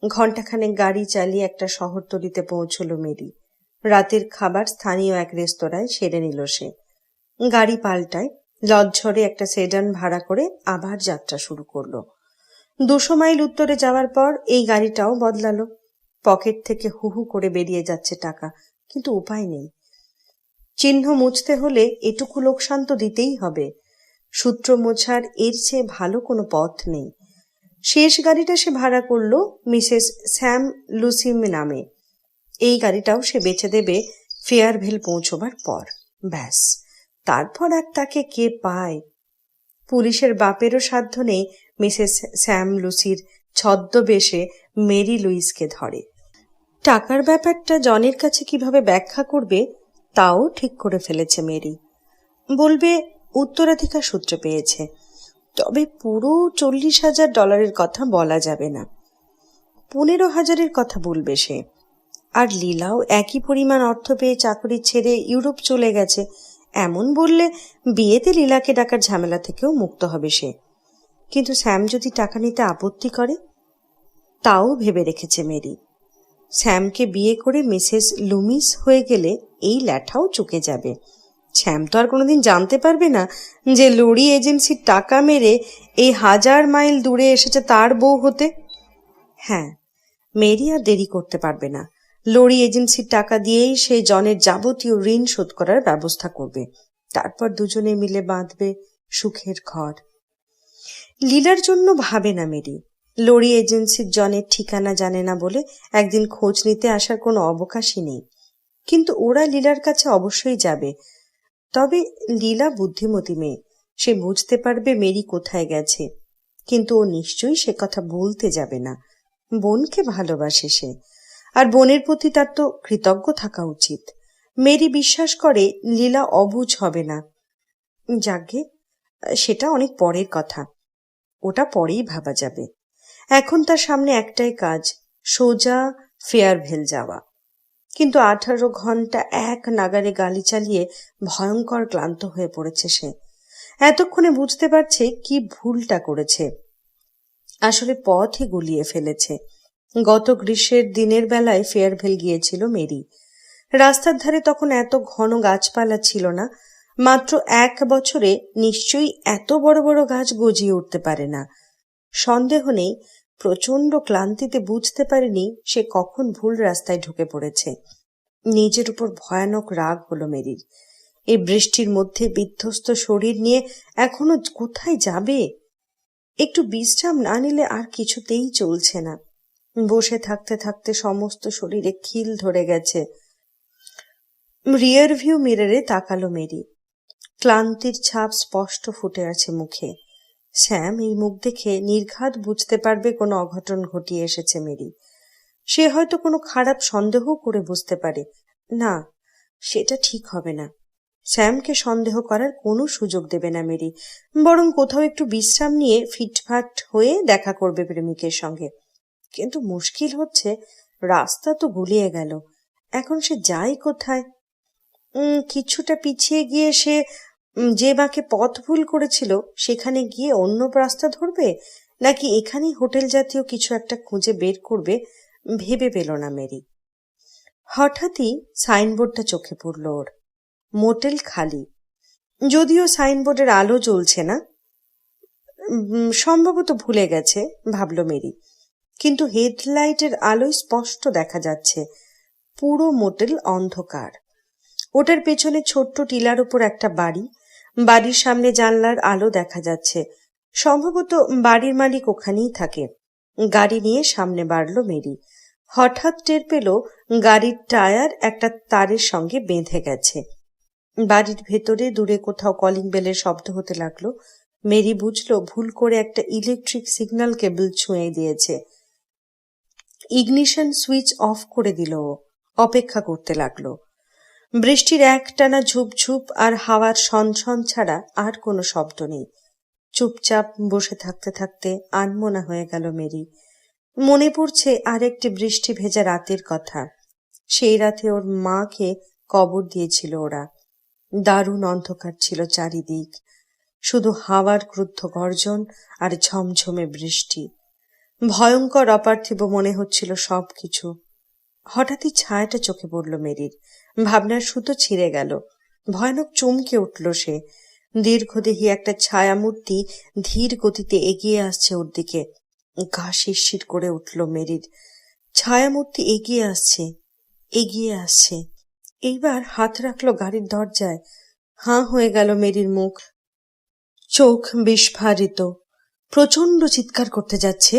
ঘণ্টাখানেক গাড়ি চালিয়ে একটা শহরতলিতে পৌঁছলো মেরি। রাতের খাবার স্থানীয় এক রেস্তোরাঁয় সেরে নিল সে। গাড়ি পাল্টায় লজ্জরে একটা সেডান ভাড়া করে আবার যাত্রা শুরু করলো। 200 মাইল উত্তরে যাওয়ার পর এই গাড়িটাও বদলালো। পকেট থেকে হু হু করে বেরিয়ে যাচ্ছে টাকা, কিন্তু উপায় নেই। চিহ্ন মুছতে হলে এটুকু লোকসান তো দিতেই হবে। সূত্র মোছার এর চেয়ে ভালো কোনো পথ নেই। শেষ গাড়িটা সে ভাড়া করলো মিসেস স্যাম লুসি নামে। এই গাড়িটাও সে বেচে দেবে ফেয়ারভেল পৌঁছবার পর। ব্যাস, তারপর আর তাকে কে পায়? পুলিশের বাপেরও সাধ্য নেই মিসেস স্যাম লুসির ছদ্মবেশে মেরি লুইসকে ধরে। টাকার ব্যাপারটা জনের কাছে কিভাবে ব্যাখ্যা করবে তাও ঠিক করে ফেলেছে মেরি। বলবে উত্তরাধিকার সূত্রে পেয়েছে, তবে পুরো $40,000 কথা বলা যাবে না, 15,000 কথা বলবে সে। আর লীলাও একই পরিমাণ অর্থ পেয়ে চাকরি ছেড়ে ইউরোপ চলে গেছে, এমন বললে বিয়েতে লীলাকে ডাকার ঝামেলা থেকেও মুক্ত হবে সে। কিন্তু স্যাম যদি টাকা নিতে আপত্তি করে, তাও ভেবে রেখেছে মেরি। স্যামকে বিয়ে করে মিসেস লুমিস হয়ে গেলে এই ল্যাঠাও চুকে যাবে। স্যাম তো আর কোনোদিন জানতে পারবে না যে লরি এজেন্সির টাকা মেরে এই 1000 মাইল দূরে এসেছে তার বউ হতে। হ্যাঁ, মেরি আর দেরি করতে পারবে না। লরি এজেন্সির টাকা দিয়েই সে জনের যাবতীয় ঋণ শোধ করার ব্যবস্থা করবে। তারপর দুজনে মিলে বাঁধবে সুখের ঘর। লীলার জন্য ভাবে না মেরি। লরি এজেন্সির জনের ঠিকানা জানে না বলে একদিন খোঁজ নিতে আসার কোনো অবকাশই নেই। কিন্তু ওরা লীলার কাছে অবশ্যই যাবে। তবে লীলা বুদ্ধিমতী মেয়ে, সে বুঝতে পারবে মেরি কোথায় গেছে, কিন্তু ও নিশ্চয়ই সে কথা বলতে যাবে না। বোনকে ভালোবাসে সে, আর বোনের প্রতি তার তো কৃতজ্ঞ থাকা উচিত। মেরি বিশ্বাস করে লীলা অবুঝ হবে না। যাকগে, সেটা অনেক পরের কথা, ওটা পরেই ভাবা যাবে। এখন তার সামনে একটাই কাজ, সোজা ফেয়ারভেল যাওয়া। কিন্তু 18 ঘন্টা এক নাগারে গাড়ি চালিয়ে ভয়ঙ্কর ক্লান্ত হয়ে পড়েছে সে। এতক্ষণে বুঝতে পারছে কি ভুলটা করেছে। আসলে পথই গুলিয়ে ফেলেছে। গত গ্রীষ্মের দিনের বেলায় ফেয়ারভেল গিয়েছিল মেরি। রাস্তার ধারে তখন এত ঘন গাছপালা ছিল না। মাত্র 1 বছরে নিশ্চয়ই এত বড় বড় গাছ গজিয়ে উঠতে পারে না। সন্দেহ নেই, প্রচন্ড ক্লান্তিতে বুঝতে পারেনি সে কখন ভুল রাস্তায় ঢুকে পড়েছে। নিজের উপর ভয়ানক রাগ হলো মেরির। এই বৃষ্টির মধ্যে বিধ্বস্ত শরীর নিয়ে এখনো কোথায় যাবে? একটু বিশ্রাম না নিলে আর কিছুতেই চলছে না। বসে থাকতে থাকতে সমস্ত শরীরে খিল ধরে গেছে। রিয়ার ভিউ মিররে তাকালো মেরি। ক্লান্তির ছাপ স্পষ্ট ফুটে আছে মুখে। স্যাম এই মুখ দেখে নির্ঘাত বুঝতে পারবে কোনো অঘটন ঘটিয়ে এসেছে মেরি। সে হয়তো কোনো খারাপ সন্দেহ করে বুঝতে পারে। না, সেটা ঠিক হবে না। স্যামকে সন্দেহ করার কোনো সুযোগ দেবে না মেরি, বরং কোথাও একটু বিশ্রাম নিয়ে ফিটফাট হয়ে দেখা করবে প্রেমিকের সঙ্গে। কিন্তু মুশকিল হচ্ছে, রাস্তা তো গুলিয়ে গেল, এখন সে যায় কোথায়? কিছুটা পিছিয়ে গিয়ে সে যে বাঁকে পথ ভুল করেছিল সেখানে গিয়ে অন্য রাস্তা ধরবে, নাকি এখানেই হোটেল জাতীয় কিছু একটা খুঁজে বের করবে, ভেবে পেল না মেরি। হঠাৎই সাইনবোর্ডটা চোখে পড়ল ওর। মোটেল খালি, যদিও সাইনবোর্ডের আলো জ্বলছে না। সম্ভবত ভুলে গেছে ভাবল মেরি, কিন্তু হেডলাইটের আলোয় স্পষ্ট দেখা যাচ্ছে পুরো মোটেল অন্ধকার। ওটার পেছনে ছোট্ট টিলার উপর একটা বাড়ি, বাড়ির সামনে জানলার আলো দেখা যাচ্ছে। সম্ভবত বাড়ির মালিক ওখানেই থাকে। গাড়ি নিয়ে সামনে বাড়ল মেরি। হঠাৎ টের পেল গাড়ির টায়ার একটা তারের সঙ্গে বেঁধে গেছে। বাড়ির ভেতরে দূরে কোথাও কলিং বেলের শব্দ হতে লাগলো। মেরি বুঝলো ভুল করে একটা ইলেকট্রিক সিগন্যাল কেবল ছুঁয়ে দিয়েছে। ইগনিশন সুইচ অফ করে দিল ও। অপেক্ষা করতে লাগলো। বৃষ্টির একটানা ঝুপঝুপ আর হাওয়ার সনসন ছাড়া আর কোনো শব্দ নেই। চুপচাপ বসে থাকতে থাকতে আনমনা হয়ে গেল মেরি। মনে পড়ছে আরেকটি বৃষ্টি ভেজা রাতের কথা। সেই রাতে ওর মাকে কবর দিয়েছিল ওরা। দারুণ অন্ধকার ছিল চারিদিক, শুধু হাওয়ার ক্রুদ্ধ গর্জন আর ঝমঝমে বৃষ্টি। ভয়ঙ্কর অপার্থিব মনে হচ্ছিল সবকিছু। হঠাৎই ছায়াটা চোখে পড়ল মেরির। ভাবনার সুতো ছিঁড়ে গেল। ভয়ানক চমকে উঠল সে। দীর্ঘদেহী একটা ছায়ামূর্তি ধীর গতিতে এগিয়ে আসছে ওর দিকে। গা শিরশির করে উঠল মেরির। ছায়ামূর্তি এগিয়ে আসছে, এগিয়ে আসছে। এইবার হাত রাখলো গাড়ির দরজায়। হাঁ হয়ে গেল মেরির মুখ, চোখ বিস্ফারিত। প্রচন্ড চিৎকার করতে যাচ্ছে।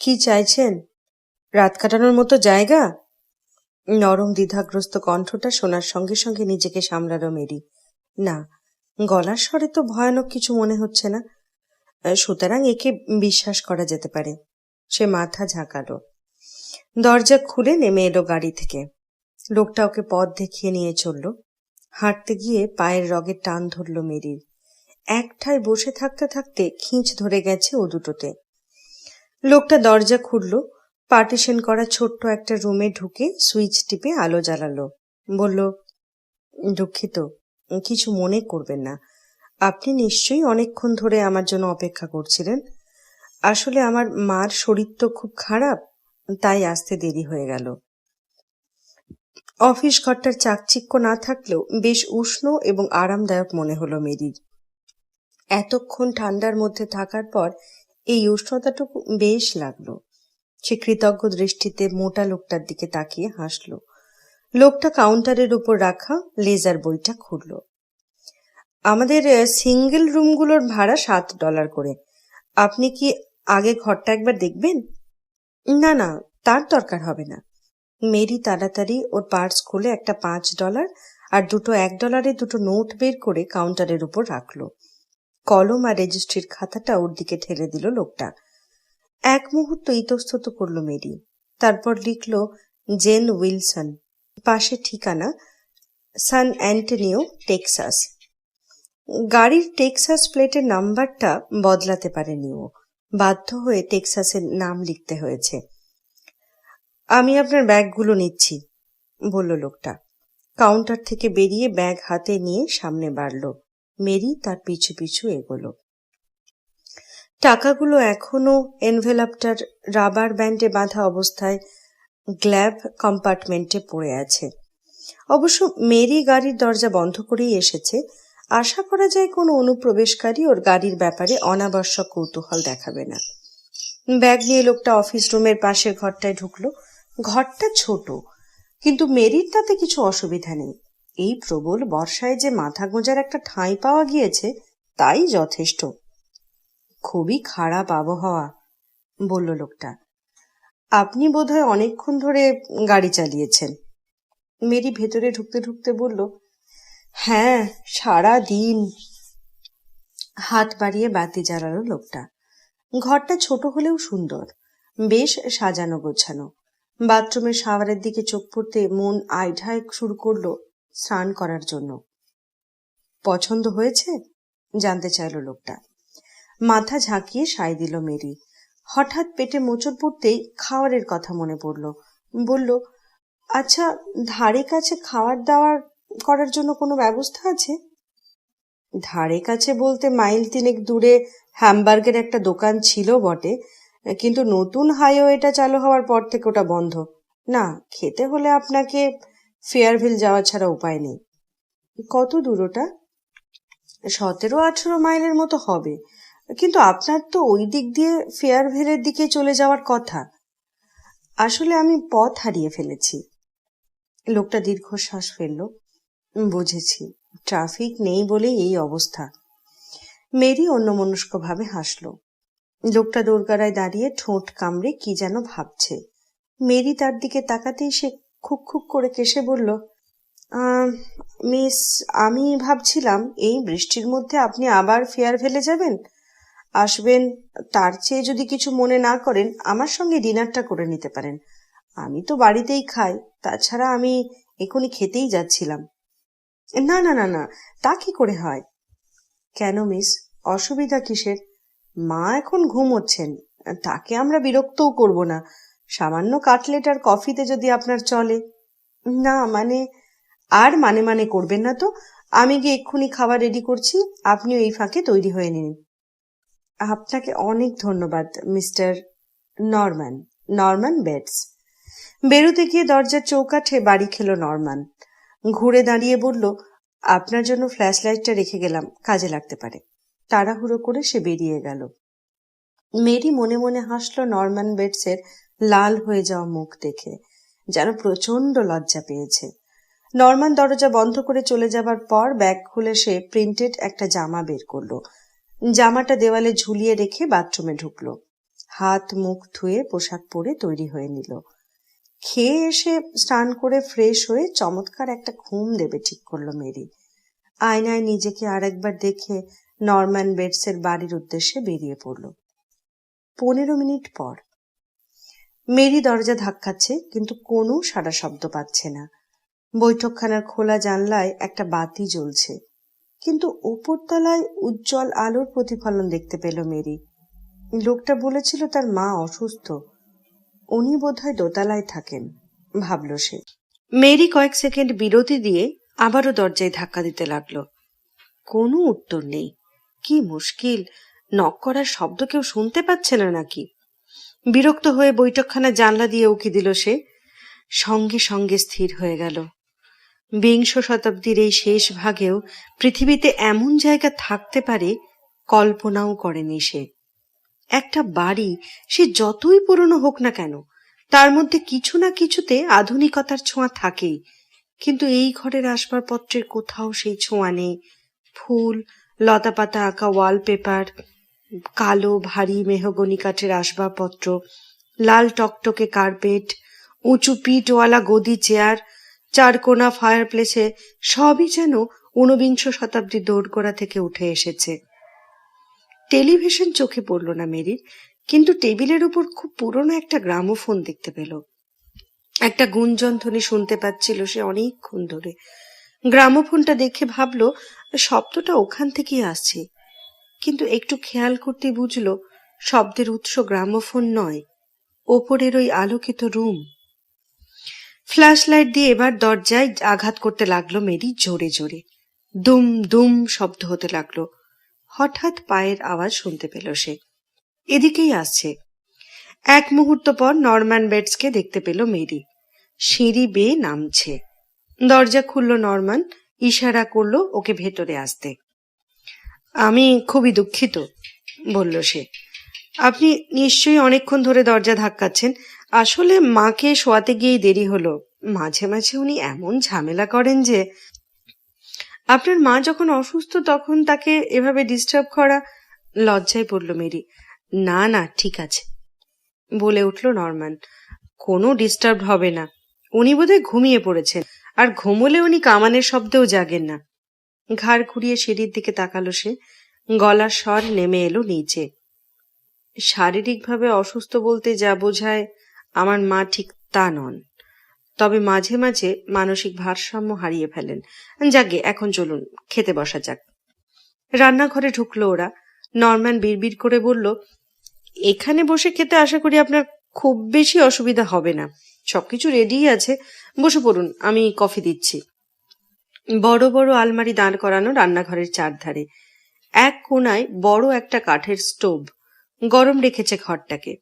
কি চাইছেন? রাত কাটানোর মতো জায়গা? নরম দ্বিধাগ্রস্ত কণ্ঠটা শোনার সঙ্গে সঙ্গে নিজেকে সামলালো মেরি। না, গলার স্বরে তো ভয়ানক কিছু মনে হচ্ছে না, সুতরাং একে বিশ্বাস করা যেতে পারে। সে মাথা ঝাঁকালো। দরজা খুলে নেমে এলো গাড়ি থেকে। লোকটা ওকে পথ দেখিয়ে নিয়ে চলল। হাঁটতে গিয়ে পায়ের রগের টান ধরল মেরির। একঠায় বসে থাকতে থাকতে খিঁচ ধরে গেছে ও দুটোতে। লোকটা দরজা খুলল। পার্টিশন করা ছোট্ট একটা রুমে ঢুকে সুইচ টিপে আলো জ্বালালো। বলল, দুঃখিত, কিছু মনে করবেন না। আপনি নিশ্চয়ই অনেকক্ষণ ধরে আমার জন্য অপেক্ষা করছিলেন। আসলে আমার মার শরীর তো খুব খারাপ, তাই আসতে দেরি হয়ে গেল। অফিস ঘরটার চাকচিক্য না থাকলেও বেশ উষ্ণ এবং আরামদায়ক মনে হলো মেরির। এতক্ষণ ঠান্ডার মধ্যে থাকার পর এই উষ্ণতাটুকু বেশ লাগলো। সে কৃতজ্ঞ দৃষ্টিতে মোটা লোকটার দিকে তাকিয়ে হাসল। লোকটা কাউন্টারের উপর রাখা লেজার বইটা খুলল। আমাদের সিঙ্গেল রুমগুলোর ভাড়া $7 করে। আপনি কি আগে ঘরটা একবার দেখবেন? না না, তার দরকার হবে না। মেরি তাড়াতাড়ি ওর পার্স খুলে একটা $5 আর দুটো $1 দুটো নোট বের করে কাউন্টারের উপর রাখলো। কলম আর রেজিস্ট্রির খাতাটা ওর দিকে ঠেলে দিল লোকটা। এক মুহূর্ত ইতস্তত করলো মেরি। তারপর লিখল জেন উইলসন, পাশে ঠিকানা সান অ্যান্টনিও, টেক্সাস। গাড়ির টেক্সাস প্লেটের নাম্বারটা বদলাতে পারেনি ও, বাধ্য হয়ে টেক্সাসের নাম লিখতে হয়েছে। আমি আপনার ব্যাগগুলো নিচ্ছি, বলল লোকটা। কাউন্টার থেকে বেরিয়ে ব্যাগ হাতে নিয়ে সামনে বাড়ল। মেরি তার পিছু পিছু এগোলো। টাকাগুলো এখনো এনভেলপটার রাবার ব্যান্ডে বাঁধা অবস্থায় গ্ল্যাব কম্পার্টমেন্টে পড়ে আছে। অবশ্য মেরি গাড়ির দরজা বন্ধ করেই এসেছে। আশা করা যায় কোনো অনুপ্রবেশকারী ওর গাড়ির ব্যাপারে অনাবশ্যক কৌতূহল দেখাবে না। ব্যাগ নিয়ে লোকটা অফিস রুমের পাশের ঘরটায় ঢুকলো। ঘরটা ছোট, কিন্তু মেরির তাতে কিছু অসুবিধা নেই। এই প্রবল বর্ষায় যে মাথা গোঁজার একটা ঠাঁই পাওয়া গিয়েছে তাই যথেষ্ট। খুবই খারাপ আবহাওয়া, বলল লোকটা। আপনি বোধহয় অনেকক্ষণ ধরে গাড়ি চালিয়েছেন। মেরি ভেতরে ঢুকতে ঢুকতে বলল, হ্যাঁ, সারা দিন। হাত বাড়িয়ে বাতি জ্বালালো লোকটা। ঘরটা ছোট হলেও সুন্দর, বেশ সাজানো গোছানো। বাথরুমের শাওয়ারের দিকে চোখ পড়তে মন আইঢাই শুরু করলো স্নান করার জন্য। পছন্দ হয়েছে? জানতে চাইল লোকটা। মাথা ঝাঁকিয়ে সায় দিল মেরি। হঠাৎ পেটে মোচড় পড়তেই খাওয়ারের কথা মনে পড়ল। বলল, আচ্ছা, ধারে কাছে খাওয়ার দাওয়ার করার জন্য কোনো ব্যবস্থা আছে? ধারে কাছে বলতে মাইল 3 দূরে হ্যামবার্গের একটা দোকান ছিল বটে, কিন্তু নতুন হাইওয়েটা চালু হওয়ার পর থেকে ওটা বন্ধ। না, খেতে হলে আপনাকে ফেয়ারভিল যাওয়া ছাড়া উপায় নেই। কত দূর ওটা? 17-18 মাইলের মতো হবে, কিন্তু আপনার তো ওই দিক দিয়ে ফেয়ারভিলের দিকে চলে যাওয়ার কথা। আসলে আমি পথ হারিয়ে ফেলেছি। লোকটা দীর্ঘশ্বাস ফেলল। বুঝেছি, ট্রাফিক নেই বলেই এই অবস্থা। মেরি অন্যমনস্কভাবে হাসল। লোকটা দোরগোড়ায় দাঁড়িয়ে ঠোঁট কামড়ে কি যেন ভাবছে। মেরি তার দিকে তাকাতেই সে খুক খুক করে কেসে বলল, মিস, আমি ভাবছিলাম এই বৃষ্টির মধ্যে আপনি আবার ফেয়ারভেলে যাবেন। আসবেন, তার চেয়ে যদি কিছু মনে না করেন আমার সঙ্গে ডিনারটা করে নিতে পারেন। আমি তো বাড়িতেই খাই, তাছাড়া আমি এখনই খেতেই যাচ্ছিলাম। না না না না, তা কি করে হয়? কেন মিস, অসুবিধা কিসের? মা এখন ঘুমোচ্ছেন, তাকে আমরা বিরক্তও করব না। সামান্য কাটলেট আর কফিতে যদি আপনার চলে। না মানে, আর মানে মানে করবেন না তো। আমি গিয়ে এক্ষুনি খাবার রেডি করছি, আপনিও এই ফাঁকে তৈরি হয়ে নিন। আপনাকে অনেক ধন্যবাদ, মিস্টার নরম্যান, নরম্যান বেটস। বেরোতে গিয়ে দরজার চৌকাঠে বাড়ি খেল নরম্যান। ঘুরে দাঁড়িয়ে বলল, আপনার জন্য ফ্ল্যাশ লাইটটা রেখে গেলাম, কাজে লাগতে পারে। তাড়াহুড়ো করে সে বেরিয়ে গেল। মেরি মনে মনে হাসল নরম্যান বেটসের লাল হয়ে যাওয়া মুখ দেখে, যেন প্রচন্ড লজ্জা পেয়েছে। নরম্যান দরজা বন্ধ করে চলে যাবার পর ব্যাগ খুলে সে প্রিন্টেড একটা জামা বের করলো। জামাটা দেওয়ালে ঝুলিয়ে রেখে বাথরুমে ঢুকলো। হাত মুখ ধুয়ে পোশাক পরে তৈরি হয়ে নিল। খেয়ে এসে স্নান করে ফ্রেশ হয়ে চমৎকার একটা ঘুম দেবে ঠিক করলো মেরি। আয়নায় নিজেকে আরেকবার দেখে নরম্যান বেটসের বাড়ির উদ্দেশ্যে বেরিয়ে পড়ল। 15 মিনিট পর মেরি দরজা ধাক্কাচ্ছে, কিন্তু কোনো সাড়া শব্দ পাচ্ছে না। বৈঠকখানার খোলা জানলায় একটা বাতি জ্বলছে, কিন্তু উপরতলায় উজ্জ্বল আলোর প্রতিফলন দেখতে পেল মেরি। লোকটা বলেছিল তার মা অসুস্থ, উনি বোধহয় দোতলায় থাকেন, ভাবল সে। মেরি কয়েক সেকেন্ড বিরতি দিয়ে আবারও দরজায় ধাক্কা দিতে লাগলো। কোনো উত্তর নেই। কি মুশকিল, নক করার শব্দ কেউ শুনতে পাচ্ছে না নাকি? বিরক্ত হয়ে বৈঠকখানা জানলা দিয়ে উকি দিল সে। সঙ্গে সঙ্গে স্থির হয়ে গেল। বিংশ শতাব্দীর এই শেষ ভাগেও পৃথিবীতে এমন জায়গা থাকতে পারে কল্পনাও করেনি সে। একটা বাড়ি, সে যতই পুরনো হোক না কেন, তার মধ্যে কিছু না কিছুতে আধুনিকতার ছোঁয়া থাকেই, কিন্তু এই ঘরের আসবাবপত্রের কোথাও সেই ছোঁয়া নেই। ফুল, লতাপাতা আঁকা ওয়ালপেপার, কালো ভারী মেহগনি কাঠের আসবাবপত্র, লাল টকটকে কার্পেট, উঁচু পিঠওয়ালা গদি চেয়ার, চারকোনা ফায়ার প্লেসে, সবই যেন 19 শতাব্দীর দোরগোড়া থেকে উঠে এসেছে। টেলিভিশন চোখে পড়ল না মেরির, কিন্তু টেবিলের উপর খুব পুরনো একটা গ্রামোফোন দেখতে পেল। একটা গুঞ্জনধ্বনি শুনতে পাচ্ছিল সে অনেকক্ষণ ধরে। গ্রামোফোনটা দেখে ভাবলো শব্দটা ওখান থেকেই আসছে, কিন্তু একটু খেয়াল করতে বুঝলো শব্দের উৎস গ্রামোফোন নয়, ওপরের ওই আলোকিত রুম। ফ্ল্যাশ লাইট দিয়ে এবার দরজায় আঘাত করতে লাগলো মেরি জোরে জোরে। দুম দুম শব্দ হতে লাগলো। হঠাৎ পায়ের আওয়াজ শুনতে পেল সে। এদিকেই আসছে। এক মুহূর্ত পর নরম্যান বেটসকে দেখতে পেল মেরি। সিঁড়ি বেয়ে নামছে। দরজা খুলল নরম্যান, ইশারা করলো ওকে ভেতরে আসতে। আমি খুবই দুঃখিত, বলল সে। আপনি নিশ্চয়ই অনেকক্ষণ ধরে দরজা ধাক্কাচ্ছেন। আসলে মাকে শোয়াতে গিয়েই দেরি হলো। মাঝে মাঝে উনি এমন ঝামেলা করেন যে। আপনার মা যখন অসুস্থ তখন তাকে এভাবে ডিস্টার্ব করা। লজ্জায় পড়ল মেরি। না না, ঠিক আছে, বলে উঠল নরম্যান। কোনো ডিস্টার্ব হবে না। উনি বোধহয় ঘুমিয়ে পড়েছেন, আর ঘুমোলে উনি কামানের শব্দেও জাগেন না। ঘাড় ঘুরিয়ে সিঁড়ির দিকে তাকালো সে। গলার স্বর নেমে এলো নিচে। শারীরিকভাবে অসুস্থ বলতে যা বোঝায় আমার মা ঠিক তা নন, তবে মাঝে মাঝে মানসিক ভারসাম্য হারিয়ে ফেলেন। যাগে, এখন চলুন খেতে বসা যাক। রান্নাঘরে ঢুকলো ওরা। নরম্যান বিড়বিড় করে বলল, এখানে বসে খেতে আশা করি আপনার খুব বেশি অসুবিধা হবে না। সবকিছু রেডি আছে, বসে পড়ুন, আমি কফি দিচ্ছি। বড় বড় আলমারি দাঁড় করানো রান্নাঘরের চারধারে। এক কোণায় বড় একটা কাঠের স্টোভ, গরম রেখেছে ঘরটাকে।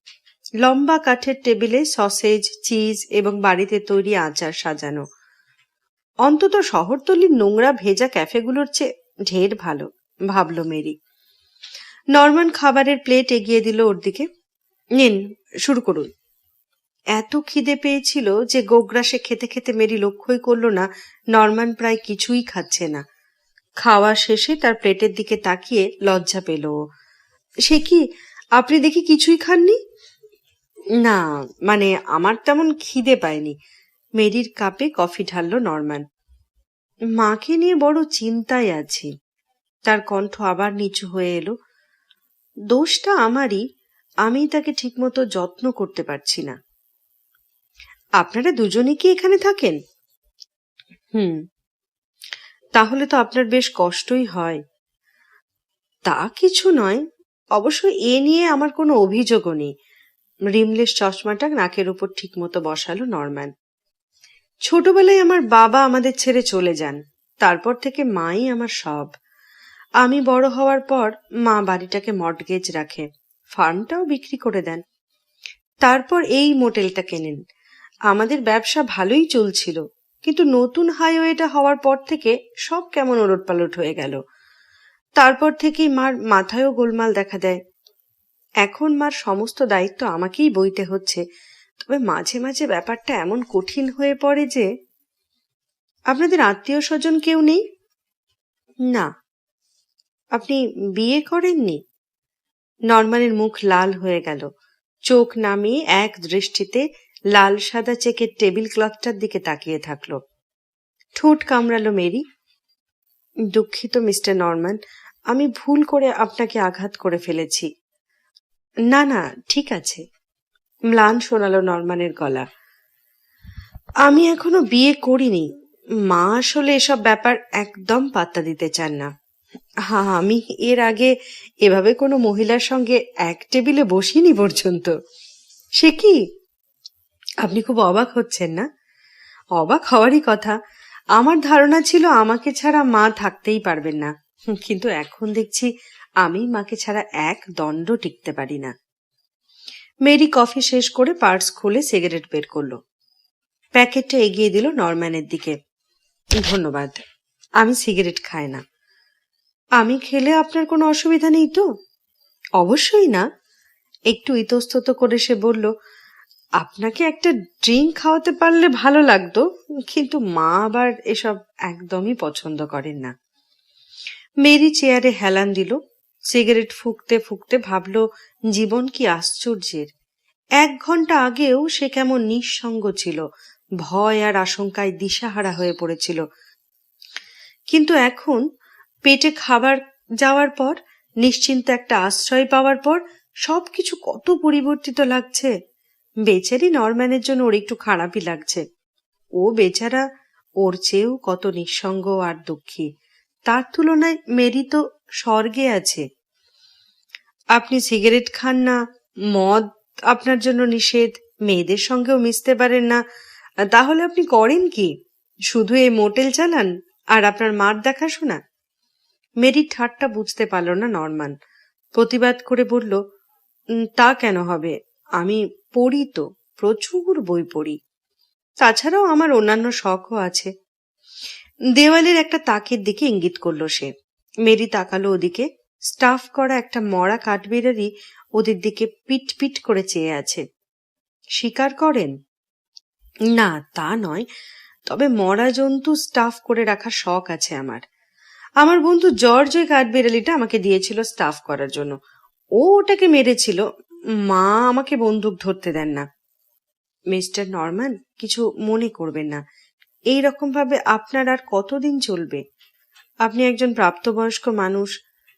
লম্বা কাঠের টেবিলে সসেজ, চিজ এবং বাড়িতে তৈরি আচার সাজানো। অন্তত শহরতলির নোংরা ভেজা ক্যাফেগুলোর চেয়ে ঢের ভালো, ভাবল মেরি। নরম্যান খাবারের প্লেট এগিয়ে দিল ওর দিকে। নিন, শুরু করুন। এত খিদে পেয়েছিল যে গোগ্রাসে খেতে খেতে মেরি লক্ষ্যই করল না নরম্যান প্রায় কিছুই খাচ্ছে না। খাওয়া শেষে তার প্লেটের দিকে তাকিয়ে লজ্জা পেল ও। সে কি, আপনি দেখি কিছুই খাননি? না, মানে আমার তেমন খিদে পায়নি। মেরির কাপে কফি ঢালল নরম্যান। মাকে নিয়ে বড় চিন্তায় আছি। তার কণ্ঠ আবার নিচু হয়ে এলো। দোষটা আমারই, আমি তাকে ঠিকমতো যত্ন করতে পারছি না। আপনারা দুজনে কি এখানে থাকেন? তাহলে তো আপনার বেশ কষ্টই হয়। তা কিছু নয়, অবশ্য এ নিয়ে আমার কোনো অভিযোগও নেই। রিমলেস চশমাটা নাকের উপর ঠিকমতো বসালো নরম্যান। ছোটবেলায় আমার বাবা আমাদের ছেড়ে চলে যান, তারপর থেকে মাই আমার সব। আমি বড় হওয়ার পর মা বাড়িটাকে মর্টগেজ রাখে, ফার্মটাও বিক্রি করে দেন। তারপর এই মোটেলটা কেনেন। আমাদের ব্যবসা ভালোই চলছিল, কিন্তু নতুন হাইওয়েটা হওয়ার পর থেকে সব কেমন ওলটপালট হয়ে গেল। তারপর থেকেই মার মাথায়ও গোলমাল দেখা দেয়। এখন মার সমস্ত দায়িত্ব আমাকেই বইতে হচ্ছে, তবে মাঝে মাঝে ব্যাপারটা এমন কঠিন হয়ে পড়ে যে। আপনাদের আত্মীয় স্বজন কেউ নেই? না। আপনি বিয়ে করেননি? নরম্যানের মুখ লাল হয়ে গেল। চোখ নামিয়ে এক দৃষ্টিতে লাল সাদা চেকের টেবিল ক্লথটার দিকে তাকিয়ে থাকলো। ঠোঁট কামড়ালো মেরি। দুঃখিত মিস্টার নরম্যান, আমি ভুল করে আপনাকে আঘাত করে ফেলেছি। না না, ঠিক আছে, ম্লান শোনালো নরম্যানের গলা। আমি এখনো বিয়ে করিনি। মা আসলে এসব ব্যাপার একদম পাত্তা দিতে চান না। আমি এর আগে এভাবে কোনো মহিলার সঙ্গে এক টেবিলে বসিনি পর্যন্ত। সে কি, আপনি খুব অবাক হচ্ছেন না? অবাক হওয়ারই কথা। আমার ধারণা ছিল আমাকে ছাড়া মা থাকতেই পারবেন না, কিন্তু এখন দেখছি আমি মাকে ছাড়া এক দণ্ড টিকতে পারি না। মেরি কফি শেষ করে পার্স খুলে সিগারেট বের করলো। প্যাকেটটা এগিয়ে দিল নরম্যানের দিকে। ধন্যবাদ, আমি সিগারেট খাই না। আমি খেলে আপনার কোনো অসুবিধা নেই তো? অবশ্যই না, একটু ইতস্তত করে সে বলল। আপনাকে একটা ড্রিঙ্ক খাওয়াতে পারলে ভালো লাগতো, কিন্তু মা আবার এসব একদমই পছন্দ করেন না। মেরি চেয়ারে হেলান দিল। সিগারেট ফুঁকতে ফুঁকতে ভাবল, জীবন কি আশ্চর্যের। 1 ঘন্টা আগেও সে কেমন নিঃসঙ্গ ছিল, ভয় আর আশঙ্কায় দিশাহারা হয়ে পড়েছিল, কিন্তু এখন পেটে খাবার যাওয়ার পর, নিশ্চিন্ত একটা আশ্রয় পাওয়ার পর সবকিছু কত পরিবর্তিত লাগছে। বেচারি নরম্যানের জন্য ওর একটু খারাপই লাগছে। ও বেচারা ওর চেয়েও কত নিঃসঙ্গ আর দুঃখী। তার তুলনায় মেরি তো স্বর্গে আছে। আপনি সিগারেট খান না, মদ আপনার জন্য নিষেধ, মেয়েদের সঙ্গেও মিশতে পারেন না, তাহলে আপনি করেন কি? শুধু এই মোটেল চালান আর আপনার মার দেখাশোনা? মেরির ঠাট্টা বুঝতে পারল না নরম্যান। প্রতিবাদ করে বলল, তা কেন হবে? আমি পড়ি তো, প্রচুর বই পড়ি। তাছাড়াও আমার অন্যান্য শখও আছে। দেওয়ালের একটা তাকের দিকে ইঙ্গিত করলো সে। মেরি তাকালো ওদিকে। স্টাফ করা একটা মরা কাঠবিড়ালি ওদের দিকে পিট পিট করে চেয়ে আছে। শিকার করেন? না, তা নয়, তবে মরা জন্তু স্টাফ করে রাখার শখ আছে আমার। আমার বন্ধু জর্জ ওই কাঠবিড়ালিটা আমাকে দিয়েছিল স্টাফ করার জন্য। ও ওটাকে মেরেছিল। মা আমাকে বন্দুক ধরতে দেন না। মিস্টার নরম্যান, কিছু মনে করবেন না। এই রকম ভাবে আপনার আর কতদিন চলবে? আপনি একজন প্রাপ্তবয়স্ক মানুষ,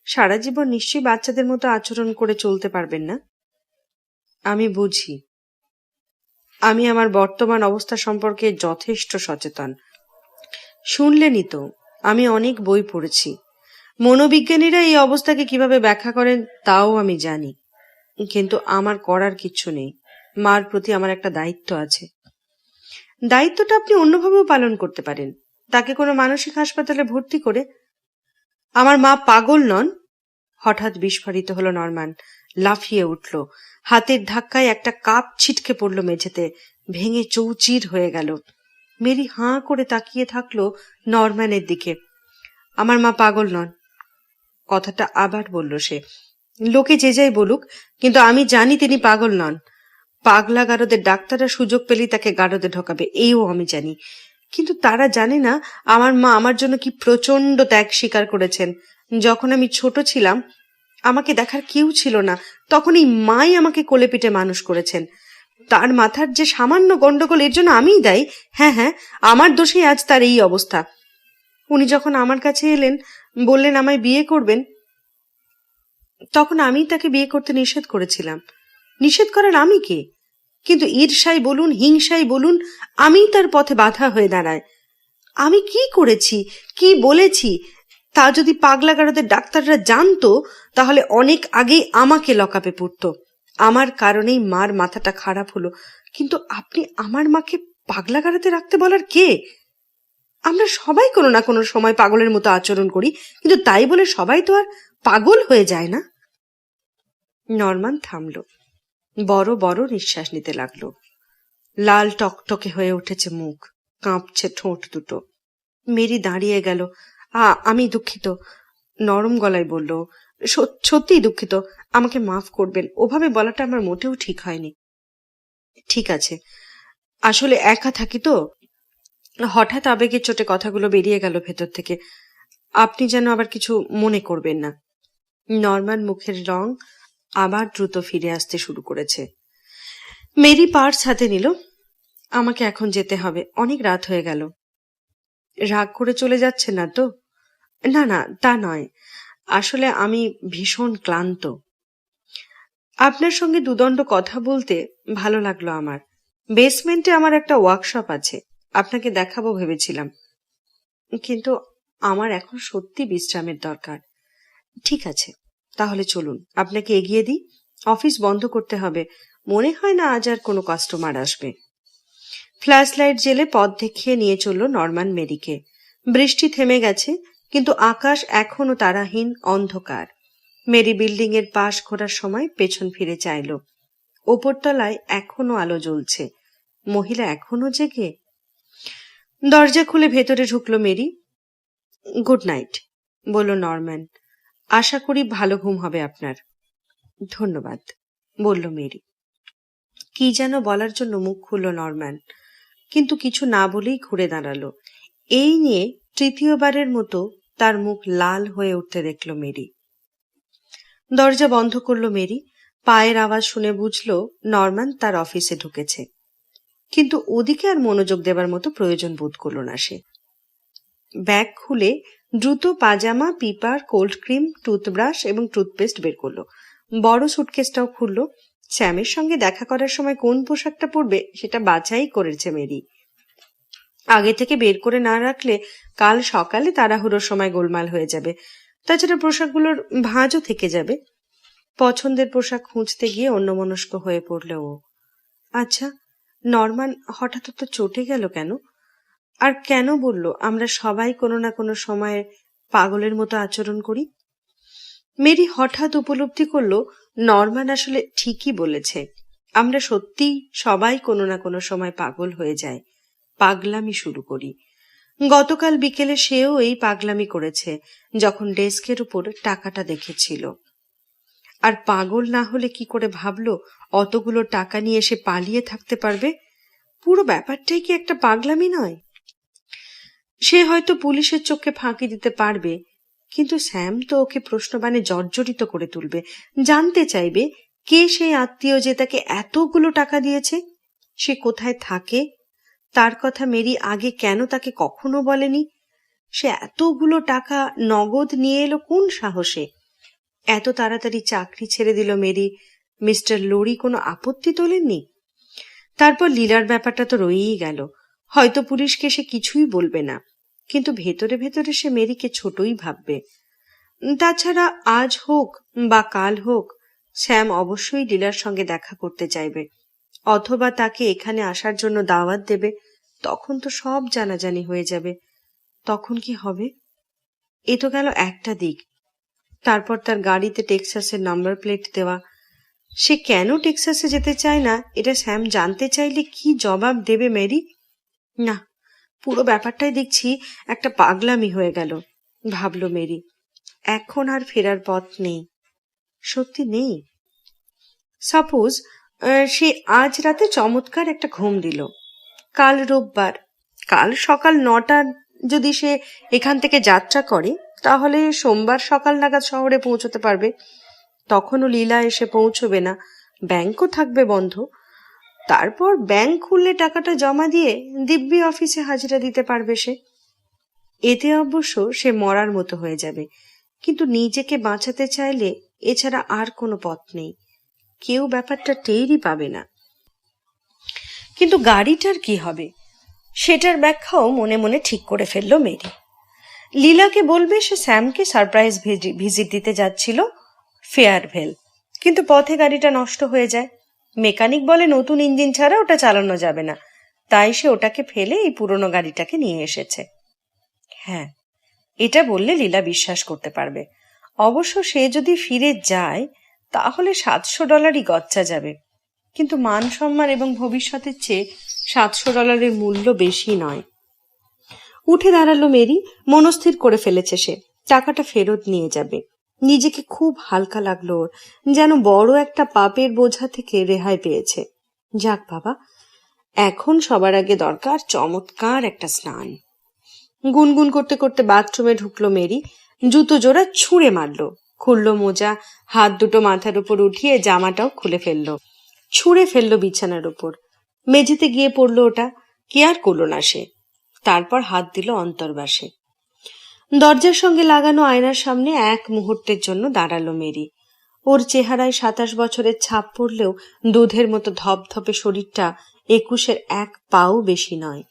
সারা জীবন নিশ্চয়ই বাচ্চাদের মতো আচরণ করে চলতে পারবেন না। আমি বুঝি। আমি আমার বর্তমান অবস্থা সম্পর্কে যথেষ্ট সচেতন। শুনলেনই তো, আমি অনেক বই পড়েছি। মনোবিজ্ঞানীরা এই অবস্থাকে কিভাবে ব্যাখ্যা করেন তাও আমি জানি। কিন্তু আমার করার কিচ্ছু নেই। মার প্রতি আমার একটা দায়িত্ব আছে। দায়িত্বটা আপনি অন্যভাবেও পালন করতে পারেন, তাকে কোনো মানসিক হাসপাতালে ভর্তি করে। আমার মা পাগল নন। হঠাৎ বিস্ফোরিত হলো নরম্যান, লাফিয়ে উঠল। হাতের ধাক্কায় একটা কাপ ছিটকে পড়ল মেঝেতে, ভেঙে চৌচির হয়ে গেল। মেরি হাঁ করে তাকিয়ে থাকলো নরম্যানের দিকে। আমার মা পাগল নন, কথাটা আবার বলল সে। লোকে যে যাই বলুক, কিন্তু আমি জানি তিনি পাগল নন। পাগলা গারদের ডাক্তাররা সুযোগ পেলেই তাকে গারদে ঢোকাবে, এইও আমি জানি। কিন্তু তারা জানে না আমার মা আমার জন্য কি প্রচন্ড ত্যাগ স্বীকার করেছেন। যখন আমি ছোট ছিলাম, আমাকে দেখার কেউ ছিল না, তখন এই মাই আমাকে কোলে পিঠে মানুষ করেছেন। তার মাথার যে সামান্য গন্ডগোল, এর জন্য আমিই দায়ী। হ্যাঁ হ্যাঁ, আমার দোষেই আজ তার এই অবস্থা। উনি যখন আমার কাছে এলেন, বললেন আমায় বিয়ে করবেন, তখন আমি তাকে বিয়ে করতে নিষেধ করেছিলাম। নিষেধ করার আমি কে? কিন্তু ঈর্ষাই বলুন, হিংসাই বলুন, আমিই তার পথে বাধা হয়ে দাঁড়ায়। আমি কি করেছি, কি বলেছি, তা যদি পাগলা গারদের ডাক্তাররা জানতো, তাহলে অনেক আগেই আমাকে লকআপে পুরতো। আমার কারণেই মার মাথাটা খারাপ হলো। কিন্তু আপনি আমার মাকে পাগলা গারদে রাখতে বলার কে? আমরা সবাই কোনো না কোনো সময় পাগলের মতো আচরণ করি, কিন্তু তাই বলে সবাই তো আর পাগল হয়ে যায় না। নরম্যান থামলো, বড় বড় নিঃশ্বাস নিতে লাগলো। লাল টকটকে হয়ে উঠেছে মুখ, কাঁপছে ঠোঁট দুটো। মেরি দাঁড়িয়ে গেল। আমি দুঃখিত, নরম গলায় বলল। সত্যিই দুঃখিত, আমাকে মাফ করবেন। ওভাবে বলাটা আমার মোটেও ঠিক হয়নি। ঠিক আছে, আসলে একা থাকি তো, হঠাৎ আবেগের চোটে কথাগুলো বেরিয়ে গেল ভেতর থেকে। আপনি যেন আবার কিছু মনে করবেন না। নরম্যান মুখের রং আবার দ্রুত ফিরে আসতে শুরু করেছে। মেরি পার্স হাতে নিল। আমাকে এখন যেতে হবে, অনেক রাত হয়ে গেল। রাগ করে চলে যাচ্ছে না তো? না না, তা নয়, আসলে আমি ভীষণ ক্লান্ত। আপনার সঙ্গে দুদণ্ড কথা বলতে ভালো লাগলো আমার। বেসমেন্টে আমার একটা ওয়ার্কশপ আছে, আপনাকে দেখাবো ভেবেছিলাম, কিন্তু আমার এখন সত্যি বিশ্রামের দরকার। ঠিক আছে, তাহলে চলুন, আপনাকে এগিয়ে দিই। অফিস বন্ধ করতে হবে, মনে হয় না আজ আর কোনো কাস্টমার আসবে। ফ্ল্যাশ লাইট জেলে পথ দেখিয়ে নিয়ে চলল নরম্যান মেরিকে। বৃষ্টি থেমে গেছে, কিন্তু আকাশ এখনো তারাহীন অন্ধকার। মেরি বিল্ডিং এর পাশ ঘোরার সময় পেছন ফিরে চাইল। ওপরতলায় এখনো আলো জ্বলছে। মহিলা এখনো জেগে। দরজা খুলে ভেতরে ঢুকলো মেরি। গুড নাইট, বলল নরম্যান। আশা করি ভালো ঘুম হবে আপনার। ধন্যবাদ, বলল মেরি। কি যেন বলার জন্য মুখ খুলল নরম্যান, কিন্তু কিছু না বলেই ঘুরে দাঁড়ালো। এই নিয়ে তৃতীয়বারের মতো তার মুখ লাল হয়ে উঠতে দেখল মেরি। দরজা বন্ধ করলো মেরি। পায়ের আওয়াজ শুনে বুঝলো নরম্যান তার অফিসে ঢুকেছে, কিন্তু ওদিকে আর মনোযোগ দেবার মতো প্রয়োজন বোধ করল না সে। ব্যাগ খুলে দ্রুত পাজামা, পিপার, কোল্ড ক্রিম, টুথব্রাশ এবং টুথপেস্ট বের করলো। বড় সুটকেসটাও খুললো। স্যামের সঙ্গে দেখা করার সময় কোন পোশাকটা পরবে সেটা বাছাই করেছে মেরি। আগে থেকে বের করে না রাখলে কাল সকালে তাড়াহুড়োর সময় গোলমাল হয়ে যাবে। তাছাড়া পোশাকগুলোর ভাঁজও থেকে যাবে। পছন্দের পোশাক খুঁজতে গিয়ে অন্যমনস্ক হয়ে পড়ল ও। আচ্ছা, নরমান হঠাৎ তো চটে গেল কেন? আর কেন বলল আমরা সবাই কোনো না কোনো সময়ে পাগলের মতো আচরণ করি? মেরি হঠাৎ উপলব্ধি করলো নরমান আসলে ঠিকই বলেছে। আমরা সত্যি সবাই কোনো না কোনো সময় পাগল হয়ে যায়, পাগলামি শুরু করি। গতকাল বিকেলে সেও এই পাগলামি করেছে যখন ডেস্কের উপর টাকাটা দেখেছিল। আর পাগল না হলে কি করে ভাবলো অতগুলো টাকা নিয়ে এসে পালিয়ে থাকতে পারবে? পুরো ব্যাপারটাই কি একটা পাগলামি নয়? সে হয়তো পুলিশের চোখে ফাঁকি দিতে পারবে, কিন্তু স্যাম তো ওকে প্রশ্নবাণে জর্জরিত করে তুলবে। জানতে চাইবে কে সেই আত্মীয় যে তাকে এতগুলো টাকা দিয়েছে, সে কোথায় থাকে, তার কথা মেরি আগে কেন তাকে কখনো বলেনি, সে এতগুলো টাকা নগদ নিয়ে এলো কোন সাহসে, এত তাড়াতাড়ি চাকরি ছেড়ে দিল মেরি। মিস্টার লোরি কোনো আপত্তি তোলেননি? তারপর লীলার ব্যাপারটা তো রয়েই গেল। হয়তো পুলিশকে সে কিছুই বলবে না, কিন্তু ভেতরে ভেতরে সে মেরিকে ছোটই ভাববে। তাছাড়া আজ হোক বা কাল হোক স্যাম অবশ্যই লীলার সঙ্গে দেখা করতে চাইবে, অথবা তাকে এখানে আসার জন্য দাওয়াত দেবে। তখন তো সব জানাজানি হয়ে যাবে। তখন কি হবে? এ তো গেল একটা দিক। তারপর তার গাড়িতে টেক্সাসের নাম্বার প্লেট দেওয়া। সে কেন টেক্সাসে যেতে চায় না এটা স্যাম জানতে চাইলে কি জবাব দেবে মেরি? না, পুরো ব্যাপারটাই দেখছি একটা পাগলামি হয়ে গেল, ভাবল মেরি। এখন আর ফেরার পথ নেই, সত্যি নেই। সাপোজ সে আজ রাতে চমৎকার একটা ঘুম দিল। কাল রোববার, কাল সকাল 9টা যদি সে এখান থেকে যাত্রা করে, তাহলে সোমবার সকাল নাগাদ শহরে পৌঁছতে পারবে। তখনও লীলা এসে পৌঁছবে না, ব্যাংকও থাকবে বন্ধ। তারপর ব্যাংক খুললে টাকাটা জমা দিয়ে দিব্যি অফিসে হাজিরা দিতে পারবে সে। এতে অবশ্য সে মরার মতো হয়ে যাবে, কিন্তু নিজেকে বাঁচাতে চাইলে এছাড়া আর কোনো পথ নেই। কেউ ব্যাপারটা টেরই পাবে না। কিন্তু গাড়িটার কি হবে সেটার ব্যাখ্যাও মনে মনে ঠিক করে ফেলল মেরি। লীলাকে বলবে সে স্যামকে সারপ্রাইজ ভিজিট দিতে যাচ্ছিল ফেয়ারভেল, কিন্তু পথে গাড়িটা নষ্ট হয়ে যায়। মেকানিক বলে নতুন ইঞ্জিন ছাড়া ওটা চালানো যাবে না, তাই সে ওটাকে ফেলে এই পুরনো গাড়িটাকে নিয়ে এসেছে। হ্যাঁ, এটা বললে লীলা বিশ্বাস করতে পারবে। অবশ্য সে যদি ফিরে যায় তাহলে $700 গচ্চা যাবে, কিন্তু মান সম্মান এবং ভবিষ্যতের চেয়ে $700 মূল্য বেশি নয়। উঠে দাঁড়ালো মেরি। মনস্থির করে ফেলেছে সে টাকাটা ফেরত নিয়ে যাবে। নিজেকে খুব হালকা লাগলো ওর, যেন বড় একটা পাপের বোঝা থেকে রেহাই পেয়েছে। যাক বাবা, এখন সবার আগে দরকার চমৎকার একটা স্নান। গুনগুন করতে করতে বাথরুমে ঢুকলো মেরি। জুতো জোড়া ছুঁড়ে মারলো, খুললো মোজা, হাত দুটো মাথার উপর উঠিয়ে জামাটাও খুলে ফেললো, ছুঁড়ে ফেললো বিছানার উপর। মেঝেতে গিয়ে পড়লো ওটা, কি আর করলো না সে। তারপর হাত দিল অন্তর্বাসে। দরজার সঙ্গে লাগানো আয়নার সামনে এক মুহূর্তের জন্য দাঁড়ালো মেরি। ওর চেহারায় 27 বছরের ছাপ পড়লেও দুধের মতো ধপধপে শরীরটা 21-এর 1 পাও বেশি নয়।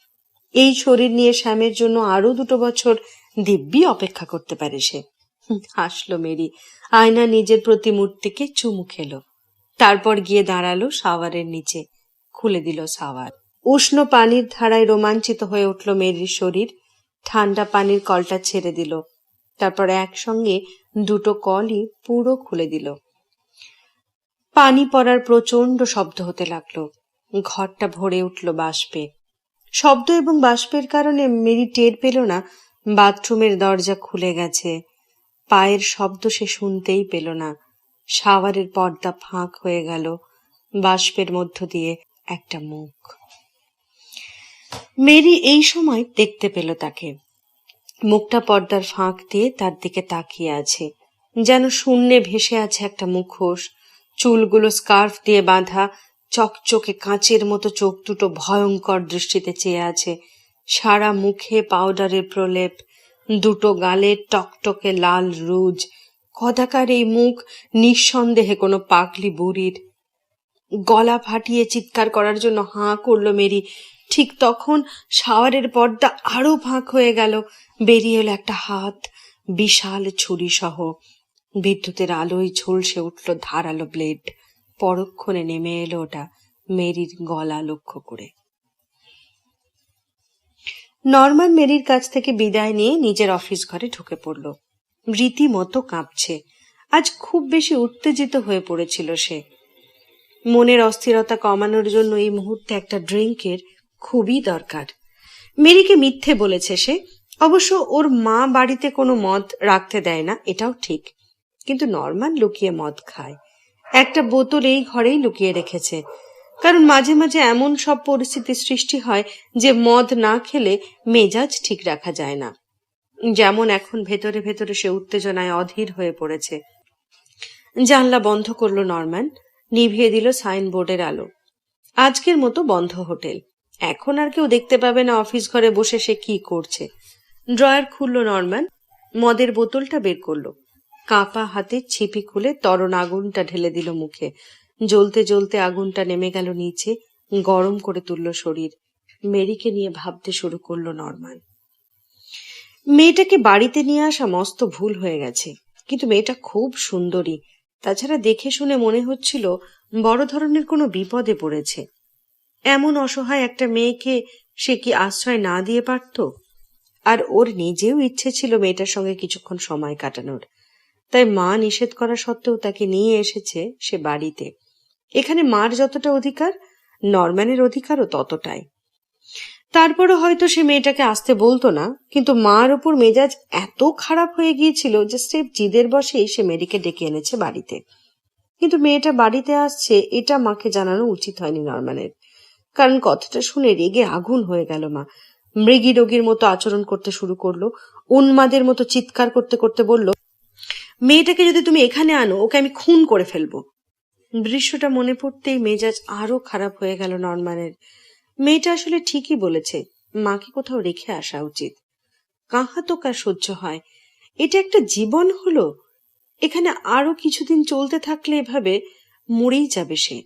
এই শরীর নিয়ে শ্যামের জন্য আরো 2 বছর দিব্যি অপেক্ষা করতে পারে সে। হাসলো মেরি, আয়না নিজের প্রতিমূর্তিকে চুমু খেলো। তারপর গিয়ে দাঁড়ালো শাওয়ারের নিচে, খুলে দিল শাওয়ার। উষ্ণ পানির ধারায় রোমাঞ্চিত হয়ে উঠল মেরির শরীর। ঠান্ডা পানির কলটা ছেড়ে দিল, তারপর একসঙ্গে 2 কলই পুরো খুলে দিল। পানি পড়ার প্রচন্ড শব্দ হতে লাগলো। ঘরটা ভরে উঠল বাষ্পে। শব্দ এবং বাষ্পের কারণে মেরি টের পেল না বাথরুমের দরজা খুলে গেছে। পায়ের শব্দ সে শুনতেই পেল না। শাওয়ারের পর্দা ফাঁক হয়ে গেল, বাষ্পের মধ্য দিয়ে একটা মুখ। মেরি এই সময় দেখতে পেল তাকে। মুখটা পর্দার ফাঁক দিয়ে তার দিকে তাকিয়ে আছে, যেন শূন্যে ভেসে আছে একটা মুখোশ। চুলগুলো স্কার্ফ দিয়ে বাঁধা, চকচকে কাঁচের মতো চোখ দুটো ভয়ঙ্কর দৃষ্টিতে চেয়ে আছে। সারা মুখে পাউডারের প্রলেপ, 2 গালে টকটকে লাল রুজ। কদাকার এই মুখ নিঃসন্দেহে কোনো পাগলি বুড়ির। গলা ফাটিয়ে চিৎকার করার জন্য হাঁ করলো মেরি। ঠিক তখন শাওয়ারের পর্দা আরো ফাঁক হয়ে গেল। বেরিয়ে এলো একটা হাত, বিশাল ছুরি সহ। বিদ্যুতের আলোয় ঝলসে উঠল ধারালো ব্লেড। পরক্ষণে নেমে এলো ওটা মেরির গলা লক্ষ্য করে। নরমান মেরির কাছ থেকে বিদায় নিয়ে নিজের অফিস ঘরে ঢুকে পড়ল। রীতিমতো কাঁপছে। আজ খুব বেশি উত্তেজিত হয়ে পড়েছিল সে। মনের অস্থিরতা কমানোর জন্য এই মুহূর্তে একটা ড্রিঙ্কের খুবই দরকার। মেরিকে মিথ্যে বলেছে সে। অবশ্য ওর মা বাড়িতে কোনো মদ রাখতে দেয় না, এটাও ঠিক। কিন্তু নরমান লুকিয়ে মদ খায়। একটা বোতল এই ঘরেই লুকিয়ে রেখেছে, কারণ মাঝে মাঝে এমন সব পরিস্থিতি সৃষ্টি হয় যে মদ না খেলে মেজাজ ঠিক রাখা যায় না। যেমন এখন ভেতরে ভেতরে সে উত্তেজনায় অধীর হয়ে পড়েছে। জানলা বন্ধ করলো নরম্যান, নিভিয়ে দিল সাইনবোর্ডের আলো। আজকের মতো বন্ধ হোটেল। এখন আর কেউ দেখতে পাবে না অফিস ঘরে বসে সে কি করছে। ড্রয়ার খুললো নরম্যান, মদের বোতলটা বের করলো। কাঁপা হাতে ছিপি খুলে তরণ আগুনটা ঢেলে দিল মুখে। জ্বলতে জ্বলতে আগুনটা নেমে গেল নিচে, গরম করে তুলল শরীর। মেরিকে নিয়ে ভাবতে শুরু করলো নরম্যান। মেয়েটাকে বাড়িতে নিয়ে আসা মস্ত ভুল হয়ে গেছে, কিন্তু মেয়েটা খুব সুন্দরী। তাছাড়া দেখে শুনে মনে হচ্ছিল বড় ধরনের কোনো বিপদে পড়েছে। এমন অসহায় একটা মেয়েকে সে কি আশ্রয় না দিয়ে পারত? আর ওর নিজেও ইচ্ছে ছিল মেয়েটার সঙ্গে কিছুক্ষণ সময় কাটানোর। তাই মা নিষেধ করা সত্ত্বেও তাকে নিয়ে এসেছে সে বাড়িতে। এখানে মার যতটা অধিকার, নরম্যানের অধিকারও ততটাই। তারপরও হয়তো সে মেয়েটাকে আসতে বলতো না, কিন্তু মার ওপর মেজাজ এত খারাপ হয়ে গিয়েছিল যে স্রেফ জিদের বশেই সে মেরিকে ডেকে এনেছে বাড়িতে। কিন্তু মেয়েটা বাড়িতে আসছে এটা মাকে জানানো উচিত হয়নি নরম্যানের, কারণ কথাটা শুনে রেগে আগুন হয়ে গেল মা। মৃগী রোগীর মতো আচরণ করতে শুরু করলো, উন্মাদের মতো চিৎকার করতে করতে বলল, মেয়েটাকে যদি তুমি এখানে আনো, ওকে আমি খুন করে ফেলবো। দৃশ্যটা মনে পড়তেই মেজাজ আরো খারাপ হয়ে গেল নরম্যানের। মেয়েটা আসলে ঠিকই বলেছে, মাকে কোথাও রেখে আসা উচিত। কাহা তো কার সহ্য হয়? এটা একটা জীবন হলো। এখানে আরো কিছুদিন চলতে থাকলে এভাবে মরেই যাবে সে।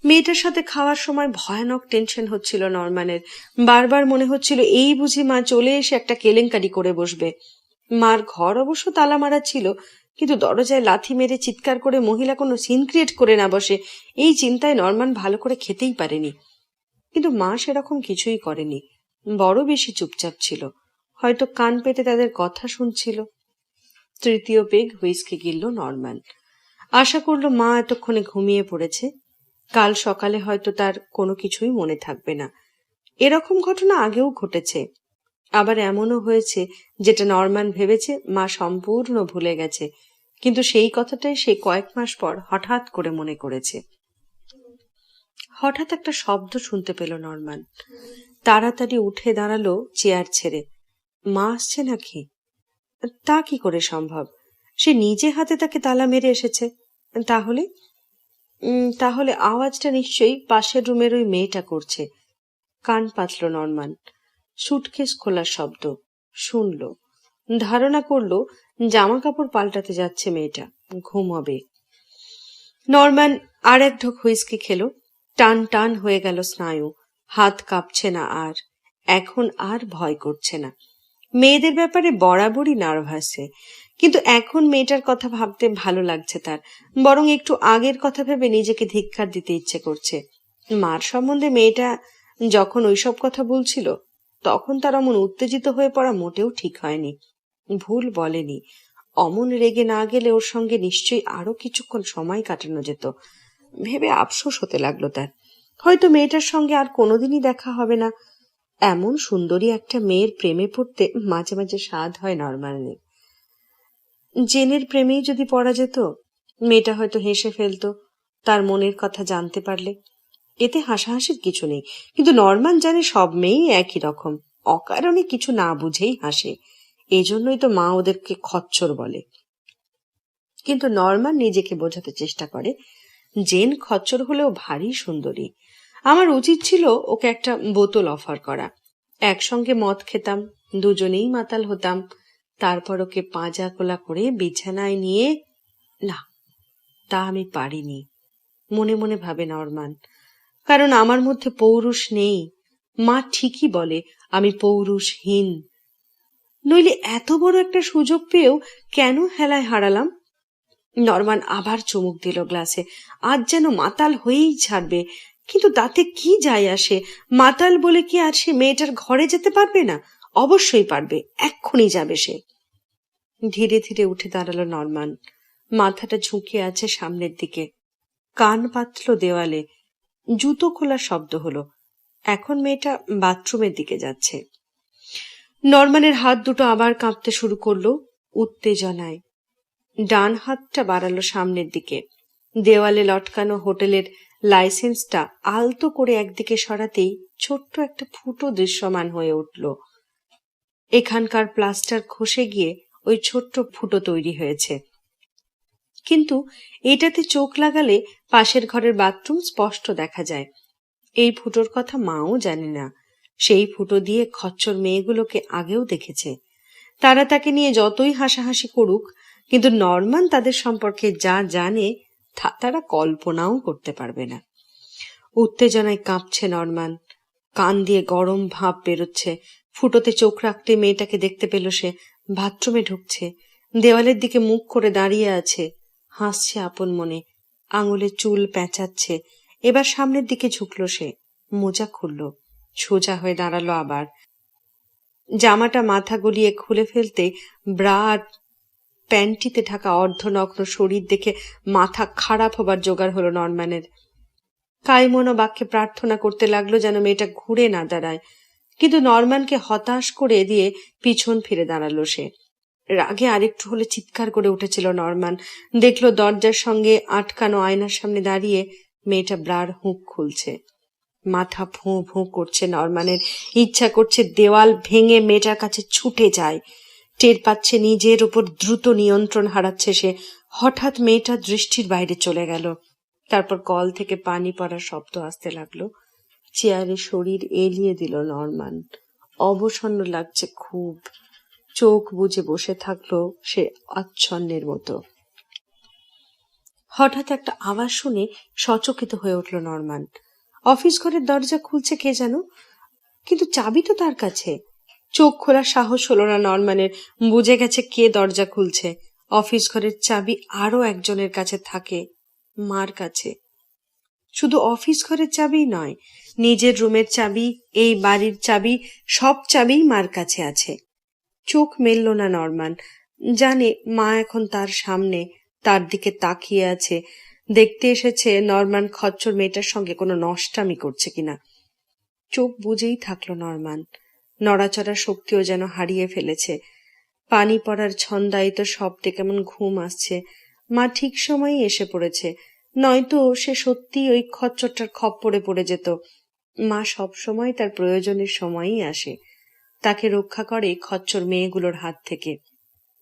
মেয়েটার সাথে খাওয়ার সময় ভয়ানক টেনশন হচ্ছিল নরম্যানের। বারবার মনে হচ্ছিল এই বুঝি মা চলে এসে একটা কেলেঙ্কারি করে বসবে। মার ঘর অবশ্য তালা মারা ছিল, কিন্তু দরজায় লাথি মেরে চিৎকার করে মহিলা কোনো সিন ক্রিয়েট করে না বসে, এই চিন্তায় নরম্যান ভালো করে খেতেই পারেনি। কিন্তু মা সেরকম কিছুই করেনি, বড় বেশি চুপচাপ ছিল। হয়তো কান পেতে তাদের কথা শুনছিল। তৃতীয় পেগ হুইস্কি গিলল নরম্যান। আশা করলো মা এতক্ষণে ঘুমিয়ে পড়েছে। কাল সকালে হয়তো তার কোনো কিছুই মনে থাকবে না। এরকম ঘটনা আগেও ঘটেছে। আবার এমনও হয়েছে যেটা নরম্যান ভেবেছে মা সম্পূর্ণ ভুলে গেছে, কিন্তু সেই কথাটাই সে কয়েক মাস পর হঠাৎ করে মনে করেছে। হঠাৎ একটা শব্দ শুনতে পেল নরম্যান। তাড়াতাড়ি উঠে দাঁড়ালো চেয়ার ছেড়ে। মা আসছে নাকি? তা কি করে সম্ভব? সে নিজে হাতে তাকে তালা মেরে এসেছে। তাহলে তাহলে আওয়াজটা নিশ্চয়ই পাশের রুমের ওই মেয়েটা করছে। কান পাতল নরম্যান। সুটকেস খোলার শব্দ শুনল। ধারণা করলো জামা কাপড় পাল্টাতে যাচ্ছে মেয়েটা, ঘুমাবে। নরম্যান আর এক ঢোক হুইস্কি খেলো। টান টান হয়ে গেল স্নায়ু। হাত কাঁপছে না আর। এখন আর ভয় করছে না। মেয়েদের ব্যাপারে বরাবরই নার্ভাস সে, কিন্তু এখন মেয়েটার কথা ভাবতে ভালো লাগছে তার। বরং একটু আগের কথা ভেবে নিজেকে ধিক্কার দিতে ইচ্ছে করছে। মার সম্বন্ধে মেয়েটা যখন ওইসব কথা বলছিল, তখন তার অমন উত্তেজিত হয়ে পড়া মোটেও ঠিক হয়নি। ভুল বলেনি। অমন রেগে না গেলে ওর সঙ্গে নিশ্চয়ই আরো কিছুক্ষণ সময় কাটানো যেত। ভেবে আফসোস হতে লাগলো তার। হয়তো মেয়েটার সঙ্গে আর কোনোদিনই দেখা হবে না। এমন সুন্দরী একটা মেয়ের প্রেমে পড়তে মাঝে মাঝে স্বাদ হয় নরম্যানের। জেনের প্রেমেই যদি পড়া যেত, মেয়েটা হয়তো হেসে ফেলতো তার মনের কথা জানতে পারলে। এতে হাসাহাসির কিছু নেই, কিন্তু নরম্যান জানে সব মেয়েই একই রকম, অকারণে কিছু না বুঝেই হাসে। এজন্যই তো মা ওদেরকে খচ্চর বলে। কিন্তু নরম্যান নিজেকে বোঝাতে চেষ্টা করে, জেন খচ্চর হলেও ভারী সুন্দরী। আমার উচিত ছিল ওকে একটা বোতল অফার করা। একসঙ্গে মদ খেতাম, দুজনেই মাতাল হতাম, তারপর ওকে পাঁজা কোলা করে বিছানায় নিয়ে। না, তা আমি পারিনি। মনে মনে ভাবে নরমান। কারণ আমার মধ্যে পৌরুষ নেই। মা ঠিকই বলে আমি পৌরুষহীন। নইলে এত বড় একটা সুযোগ পেয়েও কেন হেলায় হারালাম? নরমান আবার চুমুক দিল গ্লাসে। আজ যেন মাতাল হয়েই ছাড়বে। কিন্তু তাতে কি যায় আসে? মাতাল বলে কি আর সে মেয়েটার ঘরে যেতে পারবে না? অবশ্যই পারবে, এক্ষুনি যাবে সে। ধীরে ধীরে উঠে দাঁড়ালো নরমান। মাথাটা ঝুঁকে আছে সামনের দিকে, কান পাতল দেওয়ালে। জুতো খোলার শব্দ হলো। এখন মেয়েটা বাথরুমের দিকে যাচ্ছে। নরমানের হাত দুটো আবার কাঁপতে শুরু করলো উত্তেজনায়। ডান হাতটা বাড়ালো সামনের দিকে। দেওয়ালে লটকানো হোটেলের লাইসেন্সটা আলতো করে একদিকে সরাতেই ছোট্ট একটা ফুটো দৃশ্যমান হয়ে উঠল। এখানকার প্লাস্টার খসে গিয়ে ওই ছোট্ট ফুটো তৈরি হয়েছে। কিন্তু এটাতে চোখ লাগালে পাশের ঘরের বাথরুম স্পষ্ট দেখা যায়। এই ফুটোর কথা মাও জানে না। সেই ফুটো দিয়ে খচ্চর মেয়েগুলোকে আগেও দেখেছে। তারা তাকে নিয়ে যতই হাসাহাসি করুক, কিন্তু নরমান তাদের সম্পর্কে যা জানে তা তারা কল্পনাও করতে পারবে না। উত্তেজনায় কাঁপছে নরমান। কান দিয়ে গরম ভাপ বেরোচ্ছে। ফুটোতে চোখ রাখতে মেয়েটাকে দেখতে পেল সে। বাথরুমে ঢুকছে, দেওয়ালের দিকে মুখ করে দাঁড়িয়ে আছে, হাসছে আপন মনে, আঙুলে চুল পেঁচাচ্ছে। এবার সামনের দিকে ঝুঁকল সে, মোজা খুলল, সোজা হয়ে দাঁড়ালো আবার। জামাটা মাথা গলিয়ে খুলে ফেলতে ব্রা আর প্যান্টিতে ঢাকা অর্ধনগ্ন শরীর দেখে মাথা খারাপ হবার জোগাড় হলো নরম্যানের। কাইমনো বাক্যে প্রার্থনা করতে লাগলো যেন মেয়েটা ঘুরে না দাঁড়ায়। কিন্তু নরম্যানকে হতাশ করে দিয়ে পিছন ফিরে দাঁড়ালো সে। রাগে আরেকটু হলে চিৎকার করে উঠেছিল নরম্যান। দেখলো দরজার সঙ্গে আটকানো আয়নার সামনে দাঁড়িয়ে মেয়েটা ব্রার হুঁক খুলছে। মাথা ভোঁ ভোঁ করছে নরম্যানের। ইচ্ছা করছে দেওয়াল ভেঙে মেয়েটার কাছে ছুটে যায়। টের পাচ্ছে নিজের উপর দ্রুত নিয়ন্ত্রণ হারাচ্ছে সে। হঠাৎ মেয়েটা দৃষ্টির বাইরে চলে গেল। তারপর কল থেকে পানি পড়ার শব্দ আসতে লাগলো। চেয়ারে শরীর এলিয়ে দিল নরম্যান। অবসন্ন লাগছে খুব। চোখ বুজে বসে থাকলো সে আচ্ছন্নের মতো। হঠাৎ একটা আওয়াজ শুনে সচকিত হয়ে উঠল নরম্যান। অফিস ঘরের দরজা খুলছে কে যেন, কিন্তু চাবি তো তার কাছে। চোখ খোলার সাহস হলো না নরম্যানের। বুঝে গেছে কে দরজা খুলছে। অফিস ঘরের চাবি আরো একজনের কাছে থাকে, মার কাছে। শুধু অফিস ঘরের চাবি নয়, নিজের রুমের চাবি, এই বাড়ির চাবি, সব চাবিই মার কাছে আছে। চোখ মেলল না নরম্যান। জানে মা এখন তার সামনে, তার দিকে তাকিয়ে আছে। দেখতে এসেছে নরম্যান খচ্চর মেয়েটার সঙ্গে কোনো নষ্টামি করছে কিনা। চোখ বুজেই থাকলো নরম্যান। নড়াচড়ার শক্তিও যেন হারিয়ে ফেলেছে। পানি পড়ার ছন্দায়িত শব্দে কেমন ঘুম আসছে। মা ঠিক সময়ই এসে পড়েছে, নয়তো সে সত্যি ওই খচ্চরটার খপ্পরে পড়ে যেত। মা সব সময় তার প্রয়োজনের সময়ই আসে, তাকে রক্ষা করে খচ্চর মেয়েগুলোর হাত থেকে।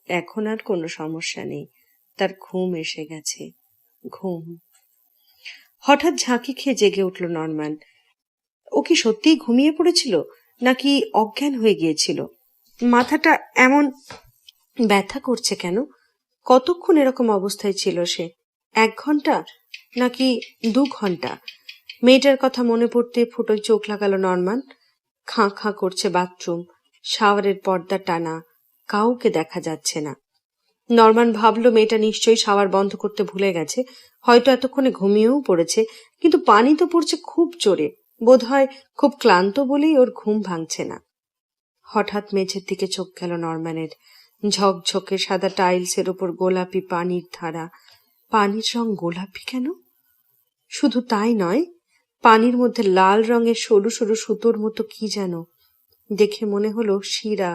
এখন আর কোনো সমস্যা নেই, তার ঘুম এসে গেছে। ঘুম। হঠাৎ ঝাঁকি খেয়ে জেগে উঠল নরম্যান। ও কি সত্যিই ঘুমিয়ে পড়েছিল, নাকি অজ্ঞান হয়ে গিয়েছিল? মাথাটা এমন ব্যথা করছে কেন? কতক্ষণ এরকম অবস্থায় ছিল সে? 1 ঘন্টা নাকি 2 ঘন্টা? মেয়েটার কথা মনে পড়তে ফুটোয় চোখ লাগালো নরম্যান। খাঁ খাঁ করছে বাথরুম, শাওয়ারের পর্দা টানা, কাউকে দেখা যাচ্ছে না। নরম্যান ভাবলো মেয়েটা নিশ্চয়ই শাওয়ার বন্ধ করতে ভুলে গেছে, হয়তো এতক্ষণে ঘুমিয়েও পড়েছে। কিন্তু পানি তো পড়ছে খুব জোরে, বোধহয় খুব ক্লান্ত বলেই ওর ঘুম ভাঙছে না। হঠাৎ মেঝের দিকে চোখ গেল নরম্যানের। ঝকঝকে সাদা টাইলসের ওপর গোলাপি পানির ধারা। পানির রং গোলাপি কেন? শুধু তাই নয়, পানির মধ্যে লাল রঙের সরু সরু সুতোর মতো কি যেন। দেখে মনে হলো শিরা।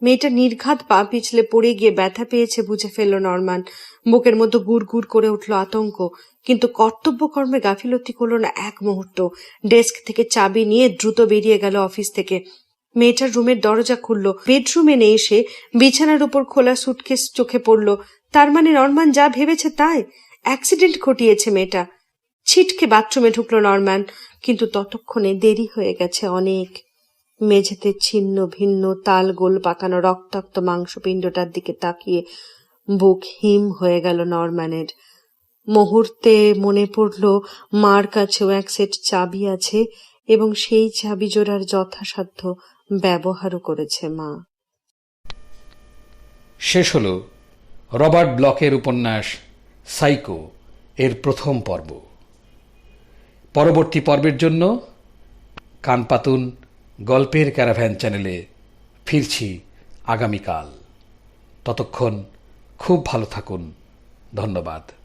মেয়েটা নির্ঘাত পা পিছলে পড়ে গিয়ে ব্যথা পেয়েছে বুঝে ফেলল নরম্যান। বুকের মধ্যে গুড় গুড় করে উঠল আতঙ্ক, কিন্তু কর্তব্যকর্মে গাফিলতি করল না এক মুহূর্ত। ডেস্ক থেকে চাবি নিয়ে দ্রুত বেরিয়ে গেল অফিস থেকে। মেয়েটার রুমের দরজা খুলল। বেডরুমে নেই সে। বিছানার উপর খোলা সুটকেস চোখে পড়ল। তার মানে নরম্যান যা ভেবেছে তাই। অ্যাক্সিডেন্ট ঘটিয়েছে মেয়েটা। ছিটকে বাথরুমে ঢুকলো নরম্যান, কিন্তু ততক্ষণে দেরি হয়ে গেছে অনেক। মেঝেতে ছিন্ন ভিন্ন তাল গোল পাকানো রক্তাক্ত মাংসপিণ্ডটার দিকে তাকিয়ে বুক হিম হয়ে গেল নরম্যানের। মুহূর্তে মনে পড়ল মার কাছেও এক সেট চাবি আছে এবং সেই চাবি জোড়ার যথাসাধ্য ব্যবহারও করেছে মা। শেষ হলো রবার্ট ব্লকের উপন্যাস সাইকো এর প্রথম পর্ব। পরবর্তী পর্বের জন্য কান পাতুন গল্পের ক্যারাভ্যান চ্যানেলে ফিরছি আগামীকাল। ততক্ষণ খুব ভালো থাকুন। ধন্যবাদ।